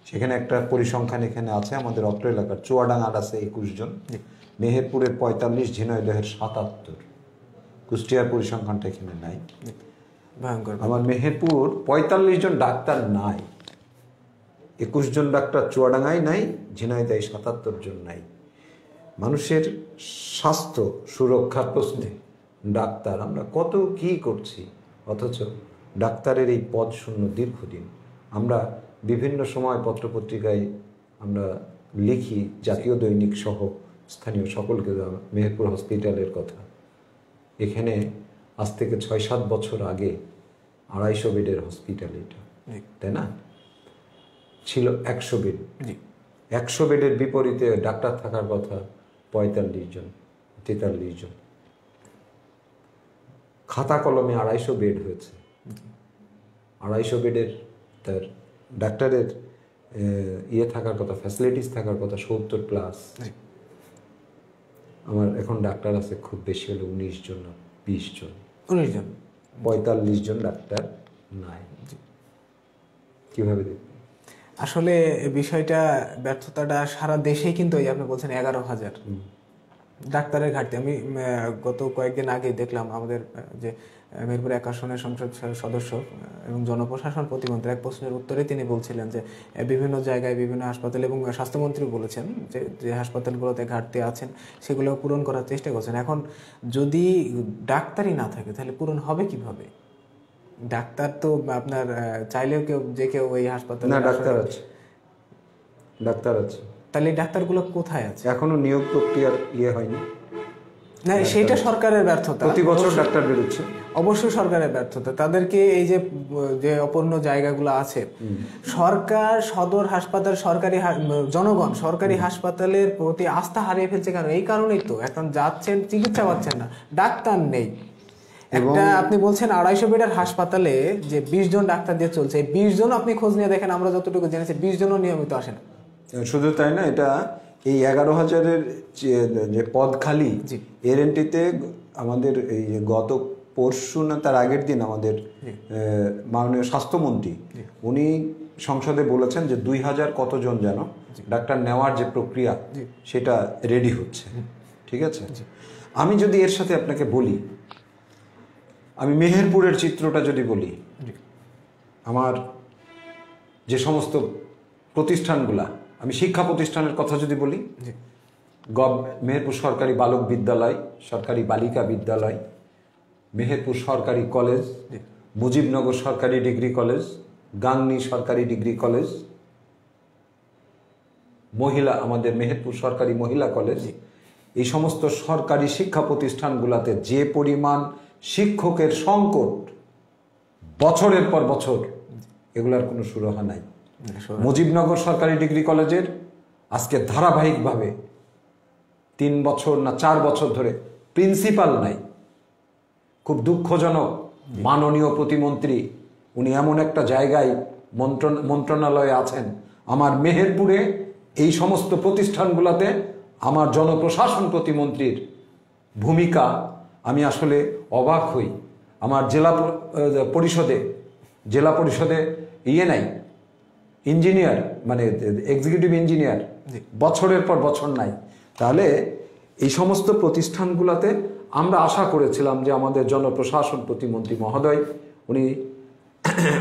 সেখানে একটা পরিসংখ্যান এখানে আছে, আমাদের অত্র এলাকার চুয়াডাঙ্গার আছে 21 জন, মেহেরপুরের 45, ঝিনাইদহের 77, কুষ্টিয়ার পরিসংখ্যানটা এখানে নাই। আমার মেহেরপুর 45 জন ডাক্তার নাই, 21 জন ডাক্তার চুয়াডাঙ্গায় নাই, ঝিনাইদহে 77 জন নাই। মানুষের স্বাস্থ্য সুরক্ষার প্রশ্নে ডাক্তার, আমরা কত কি করছি, অথচ ডাক্তারের এই পদ শূন্য দীর্ঘদিন। আমরা বিভিন্ন সময় পত্রপত্রিকায় আমরা লিখি, জাতীয় দৈনিক সহ স্থানীয় সকলকে, মেহেরপুর হসপিটালের কথা। এখানে আজ থেকে 6-7 বছর আগে 250 বেডের হসপিটাল, এটা তাই না, ছিল 100 বেড। 100 বেডের বিপরীতে ডাক্তার থাকার কথা 45 জন, 43 জন। খাতা কলমে 250 বেড হয়েছে। 250 বেডের তার ডাক্তারের থাকার কথা, ফ্যাসিলিটিস থাকার কথা 70+। আমার এখন ডাক্তার আছে খুব বেশি হলে 19 জন না 20 জন, 45 জন ডাক্তার নাই। কিভাবে দেখবেন? আসলে বিষয়টা, ব্যর্থতাটা সারা দেশেই, কিন্তু এই আপনি বলছেন 11,000 ডাক্তারের ঘাটতি। আমি গত কয়েকদিন আগে দেখলাম আমাদের যে মেহেরপুর 1 আসনের সংসদ সদস্য এবং জনপ্রশাসন প্রতিমন্ত্রী এক প্রশ্নের উত্তরে তিনি বলছিলেন যে বিভিন্ন জায়গায় বিভিন্ন হাসপাতাল, এবং স্বাস্থ্যমন্ত্রী বলেছেন যে যে হাসপাতালগুলোতে ঘাটতি আছেন সেগুলো পূরণ করার চেষ্টা করছেন। এখন যদি ডাক্তারই না থাকে তাহলে পূরণ হবে কিভাবে? ডাক্তার তো আপনার চাইলেও কেউ ওই হাসপাতালে, ডাক্তার আছে, তাহলে এই ডাক্তারগুলো কোথায় আছে? এখনো নিয়োগ প্রক্রিয়ার হয়নি না, সেইটা সরকারের ব্যর্থতা। প্রতি বছর ডাক্তার বেরোচ্ছে, অবশ্যই সরকারের ব্যর্থতা। তাদেরকে এই যে অপূর্ণ জায়গাগুলো আছে, সরকার সদর হাসপাতাল, জনগণ সরকারি হাসপাতালের প্রতি আস্থা হারিয়ে ফেলছে। কারণ এই কারণেই তো এখন যাচ্ছেন, চিকিৎসা পাচ্ছেন না, ডাক্তার নেই। একটা আপনি বলছেন 250 বেডের হাসপাতালে যে 20 জন ডাক্তার দিয়ে চলছে, 20 জন আপনি খোঁজ নিয়ে দেখেন, আমরা যতটুকু জেনেছি 20 জনও নিয়মিত আসে না। শুধু তাই না, এটা এই 11,000-এর যে পদ খালি, এর এন্ট্রিতে আমাদের এই গত পরশু না তার আগের দিন আমাদের মাননীয় স্বাস্থ্যমন্ত্রী উনি সংসদে বলেছেন যে 2,000 কতজন যেন ডাক্তার নেওয়ার যে প্রক্রিয়া সেটা রেডি হচ্ছে। ঠিক আছে, আমি যদি এর সাথে আপনাকে বলি, আমি মেহেরপুরের চিত্রটা যদি বলি, আমার যে সমস্ত প্রতিষ্ঠানগুলা, আমি শিক্ষা প্রতিষ্ঠানের কথা যদি বলি, মেহেরপুর সরকারি বালক বিদ্যালয়, সরকারি বালিকা বিদ্যালয়, মেহেরপুর সরকারি কলেজ, মুজিবনগর সরকারি ডিগ্রি কলেজ, গাংনী সরকারি ডিগ্রি কলেজ, মহিলা, আমাদের মেহেরপুর সরকারি মহিলা কলেজ, এই সমস্ত সরকারি শিক্ষা প্রতিষ্ঠানগুলোতে যে পরিমাণ শিক্ষকের সংকট বছরের পর বছর, এগুলার কোনো সুরাহা নাই। মুজিবনগর সরকারি ডিগ্রি কলেজের আজকে ধারাবাহিকভাবে 3 বছর না 4 বছর ধরে প্রিন্সিপাল নাই। খুব দুঃখজনক, মাননীয় প্রতিমন্ত্রী উনি এমন একটা জায়গায় মন্ত্রণালয়ে আছেন, আমার মেহেরপুরে এই সমস্ত প্রতিষ্ঠানগুলোতে আমার জনপ্রশাসন প্রতিমন্ত্রীর ভূমিকা আমি আসলে অবাক হই। আমার জেলা পরিষদে নাই ইঞ্জিনিয়ার, মানে এক্সিকিউটিভ ইঞ্জিনিয়ার, বছরের পর বছর নাই। তাহলে এই সমস্ত প্রতিষ্ঠানগুলোতে আমরা আশা করেছিলাম যে আমাদের জনপ্রশাসন প্রতিমন্ত্রী মহোদয়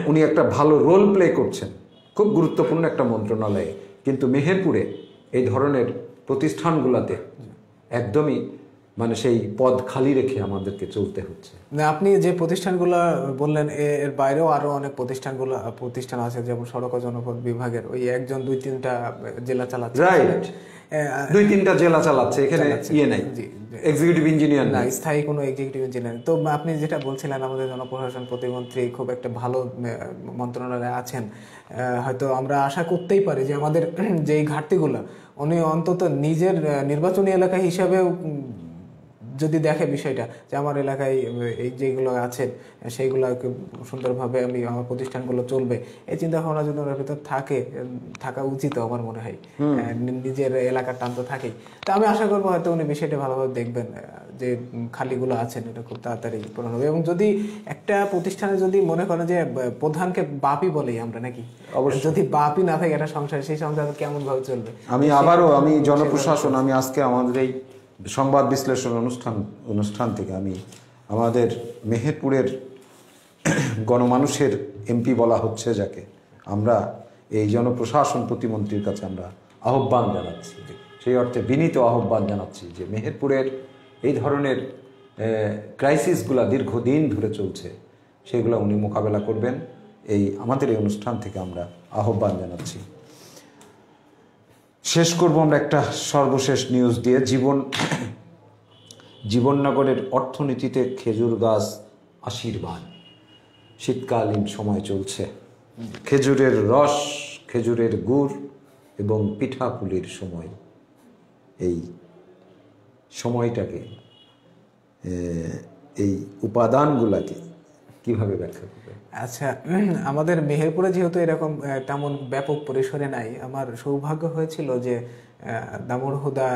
উনি একটা ভালো রোল প্লে করছেন, খুব গুরুত্বপূর্ণ একটা মন্ত্রণালয়ে, কিন্তু মেহেরপুরে এই ধরনের প্রতিষ্ঠানগুলোতে একদমই মানে সেই পদ খালি রেখে আমাদেরকে চলতে হচ্ছে। আপনি যে প্রতিষ্ঠানগুলো বললেন এর বাইরেও আরো অনেক প্রতিষ্ঠান আছে, যেমন সড়ক ও জনপথ বিভাগের ওই 1, 2, 3টা জেলা চালাচ্ছে। রাইট, 2-3টা জেলা চালাচ্ছে, এখানে নাই এক্সিকিউটিভ ইঞ্জিনিয়ার, না স্থায়ী কোনো এক্সিকিউটিভ ইঞ্জিনিয়ার। তো আপনি যেটা বলছিলেন আমাদের জনপ্রশাসন প্রতিমন্ত্রী খুব একটা ভালো মন্ত্রণালয়ে আছেন, হয়তো আমরা আশা করতেই পারি যে আমাদের যেই ঘাটতিগুলো উনি অন্তত নিজের নির্বাচনী এলাকা হিসাবেও যদি দেখে বিষয়টা, যে আমার এলাকায় এই যেগুলো আছে সেইগুলো সুন্দরভাবে আমার প্রতিষ্ঠানগুলো চলবে, এই চিন্তা ভাবনা যদি ওনার ভিতর থাকা উচিত আমার মনে হয়। নিজের এলাকার টান তো থাকেই। তা আমি আশা করবো হয়তো উনি বিষয়টা ভালোভাবে দেখবেন, যে খালিগুলো আছেন এটা খুব তাড়াতাড়ি পূরণ হবে। এবং যদি একটা প্রতিষ্ঠানে যদি মনে করেন যে প্রধানকে বাপই বলেই আমরা নাকি, যদি বাপই না থাকে একটা সংসার, সেই সংসার কেমন ভাবে চলবে? আমি জনপ্রশাসন, আমি আজকে আমাদের এই সংবাদ বিশ্লেষণ অনুষ্ঠান থেকে আমি আমাদের মেহেরপুরের গণমানুষের এমপি বলা হচ্ছে যাকে, আমরা এই জনপ্রশাসন প্রতিমন্ত্রীর কাছে আমরা আহ্বান জানাচ্ছি, সেই অর্থে বিনীত আহ্বান জানাচ্ছি যে মেহেরপুরের এই ধরনের ক্রাইসিসগুলা দীর্ঘদিন ধরে চলছে, সেগুলো উনি মোকাবেলা করবেন, এই আমাদের এই অনুষ্ঠান থেকে আমরা আহ্বান জানাচ্ছি। শেষ করব আমরা একটা সর্বশেষ নিউজ দিয়ে। জীবননগরের অর্থনীতিতে খেজুর গাছ আশীর্বাদ, শীতকালীন সময় চলছে, খেজুরের রস, খেজুরের গুড় এবং পিঠাপুলির সময়। এই সময়টাকে, এই উপাদানগুলাকে কিভাবে ব্যাখ্যা করবে? আচ্ছা, আমাদের মেহেরপুরে যেহেতু এরকম তেমন ব্যাপক পরিসরে নাই, আমার সৌভাগ্য হয়েছিল যে দামোরহুদা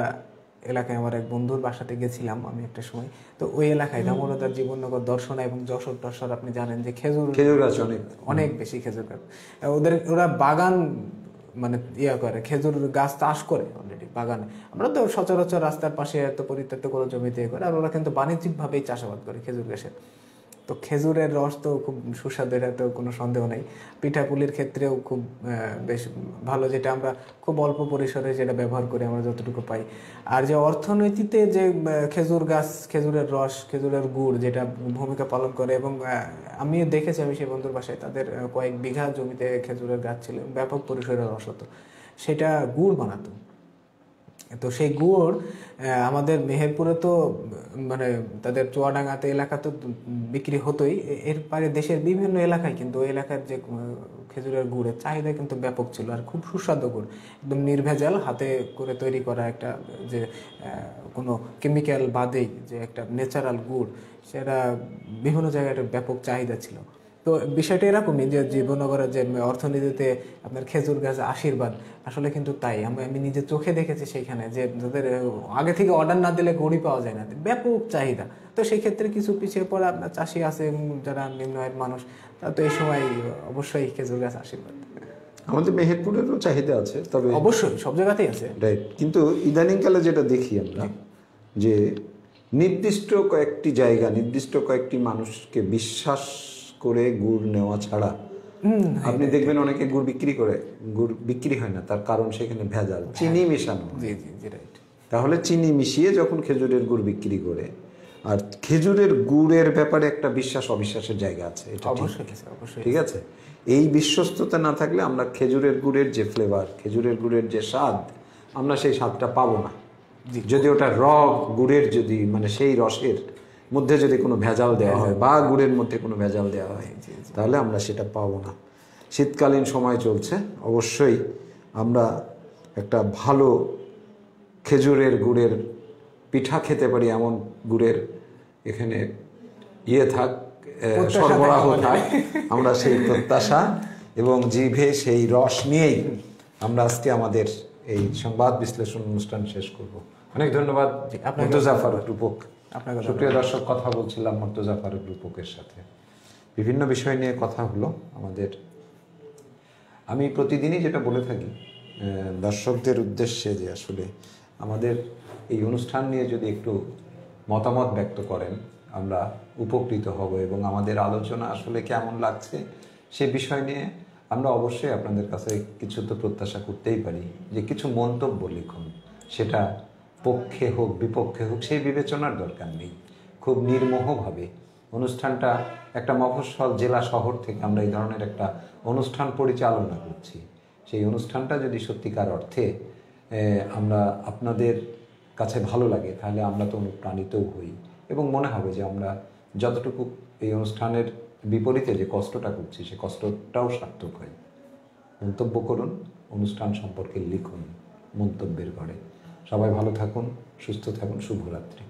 এলাকায় আমার এক বন্ধুর বাসাতে গেছিলাম আমি একটা সময়। তো ওই এলাকায় দামোরহুদার জীবননগর, দর্শনা এবং যশোর টশোর আপনি জানেন যে খেজুর গাছ অনেক বেশি খেজুর গাছ, ওরা বাগান মানে করে, খেজুর গাছ চাষ করে অলরেডি বাগানে। আমরা তো সচরাচর রাস্তার পাশে এত পরিত্যক্ত কোনো জমিতে করে, আর ওরা কিন্তু বাণিজ্যিকভাবেই চাষাবাদ করে খেজুর গাছের। তো খেজুরের রস তো খুব সুস্বাদু, এটা তো কোনো সন্দেহ নেই। পিঠাপুলির ক্ষেত্রেও খুব বেশ ভালো, যেটা আমরা খুব অল্প পরিসরে যেটা ব্যবহার করি আমরা যতটুকু পাই। আর যে অর্থনীতিতে যে খেজুর গাছ, খেজুরের রস, খেজুরের গুড় যেটা ভূমিকা পালন করে, এবং আমি দেখেছি, আমি সেই বন্ধুর বাসায় তাদের কয়েক বিঘা জমিতে খেজুরের গাছ ছিল, ব্যাপক পরিসরে রস হতো, সেটা গুড় বানাতো। তো সেই গুড় আমাদের মেহেরপুরে তো মানে তাদের চুয়াডাঙ্গাতে এলাকা তো বিক্রি হতোই, এর পরে দেশের বিভিন্ন এলাকায় কিন্তু ওই এলাকার যে খেজুরের গুড়ের চাহিদা কিন্তু ব্যাপক ছিল, আর খুব সুস্বাদু গুড়, একদম নির্ভেজাল, হাতে করে তৈরি করা একটা, যে কোনো কেমিক্যাল বাদেই যে একটা ন্যাচারাল গুড়, সেটা বিভিন্ন জায়গায় একটা ব্যাপক চাহিদা ছিল। তো বিষয়টা এরকমই যে জীবননগরের যে অর্থনীতিতে আপনার খেজুর গাছ আশীর্বাদ, আসলে কিন্তু তাই। আমি নিজে চোখে দেখেছি সেইখানে, যে যাদের আগে থেকে অর্ডার না দিলে গড়ি পাওয়া যায় না, ব্যাপক চাহিদা। তো সেই ক্ষেত্রে কিছু পিছিয়ে পড়া আপনার চাষি আছে, যারা নিম্ন আয়ের মানুষ, তারা তো এই সময় অবশ্যই খেজুর গাছ আশীর্বাদ। আমাদের মেহেরপুরেরও চাহিদা আছে, তবে অবশ্যই সব জায়গাতেই আছে, রাইট। কিন্তু ইদানিংকালে যেটা দেখি আমরা, যে নির্দিষ্ট কয়েকটি জায়গা, নির্দিষ্ট কয়েকটি মানুষকে বিশ্বাস করে গুড় নেওয়া ছাড়া আপনি দেখবেন অনেকে গুড় বিক্রি হয় না। তার কারণ সেখানে ভেজাল, চিনি মেশানো। তাহলে চিনি মিশিয়ে যখন খেজুরের গুড় বিক্রি করে, আর খেজুরের গুড়ের ব্যাপারে একটা বিশ্বাস অবিশ্বাসের জায়গা আছে, এটা ঠিক আছে। এই বিশ্বস্ততা না থাকলে আমরা খেজুরের গুড়ের যে ফ্লেভার, খেজুরের গুড়ের যে স্বাদ, আমরা সেই স্বাদটা পাবো না। জি। যদি ওটা গুড়ের যদি মানে সেই রসের মধ্যে যদি কোনো ভেজাল দেওয়া হয় বা গুড়ের মধ্যে কোনো ভেজাল দেওয়া হয়, তাহলে আমরা সেটা পাবো না। শীতকালীন সময় চলছে, অবশ্যই আমরা একটা ভালো খেজুরের গুড়ের পিঠা খেতে পারি এমন গুড়ের এখানে থাক, সরবরাহ থাক, আমরা সেই প্রত্যাশা এবং জিভে সেই রস নিয়েই আমরা আজকে আমাদের এই সংবাদ বিশ্লেষণ অনুষ্ঠান শেষ করব। অনেক ধন্যবাদ মুর্তজা ফারুক রূপক। সুপ্রিয় দর্শক, কথা বলছিলাম মুর্তজা ফারুক রূপকের সাথে, বিভিন্ন বিষয় নিয়ে কথা হলো আমাদের। আমি প্রতিদিনই যেটা বলে থাকি দর্শকদের উদ্দেশ্যে, যে আসলে আমাদের এই অনুষ্ঠান নিয়ে যদি একটু মতামত ব্যক্ত করেন আমরা উপকৃত হব, এবং আমাদের আলোচনা আসলে কেমন লাগছে সে বিষয় নিয়ে আমরা অবশ্যই আপনাদের কাছে কিছু তো প্রত্যাশা করতেই পারি, যে কিছু মন্তব্য লিখুন। সেটা পক্ষে হোক বিপক্ষে হোক সেই বিবেচনার দরকার নেই। খুব নির্মোহভাবে অনুষ্ঠানটা একটা মফস্বল জেলা শহর থেকে আমরা এই ধরনের একটা অনুষ্ঠান পরিচালনা করছি। সেই অনুষ্ঠানটা যদি সত্যিকার অর্থে আমরা আপনাদের কাছে ভালো লাগে, তাহলে আমরা তো অনুপ্রাণিতও হই এবং মনে হবে যে আমরা যতটুকু এই অনুষ্ঠানের বিপরীতে যে কষ্টটা করছি সে কষ্টটাও সার্থক হয়। মন্তব্য করুন, অনুষ্ঠান সম্পর্কে লিখুন মন্তব্যের ঘরে। সবাই ভালো থাকুন, সুস্থ থাকুন, শুভরাত্রি।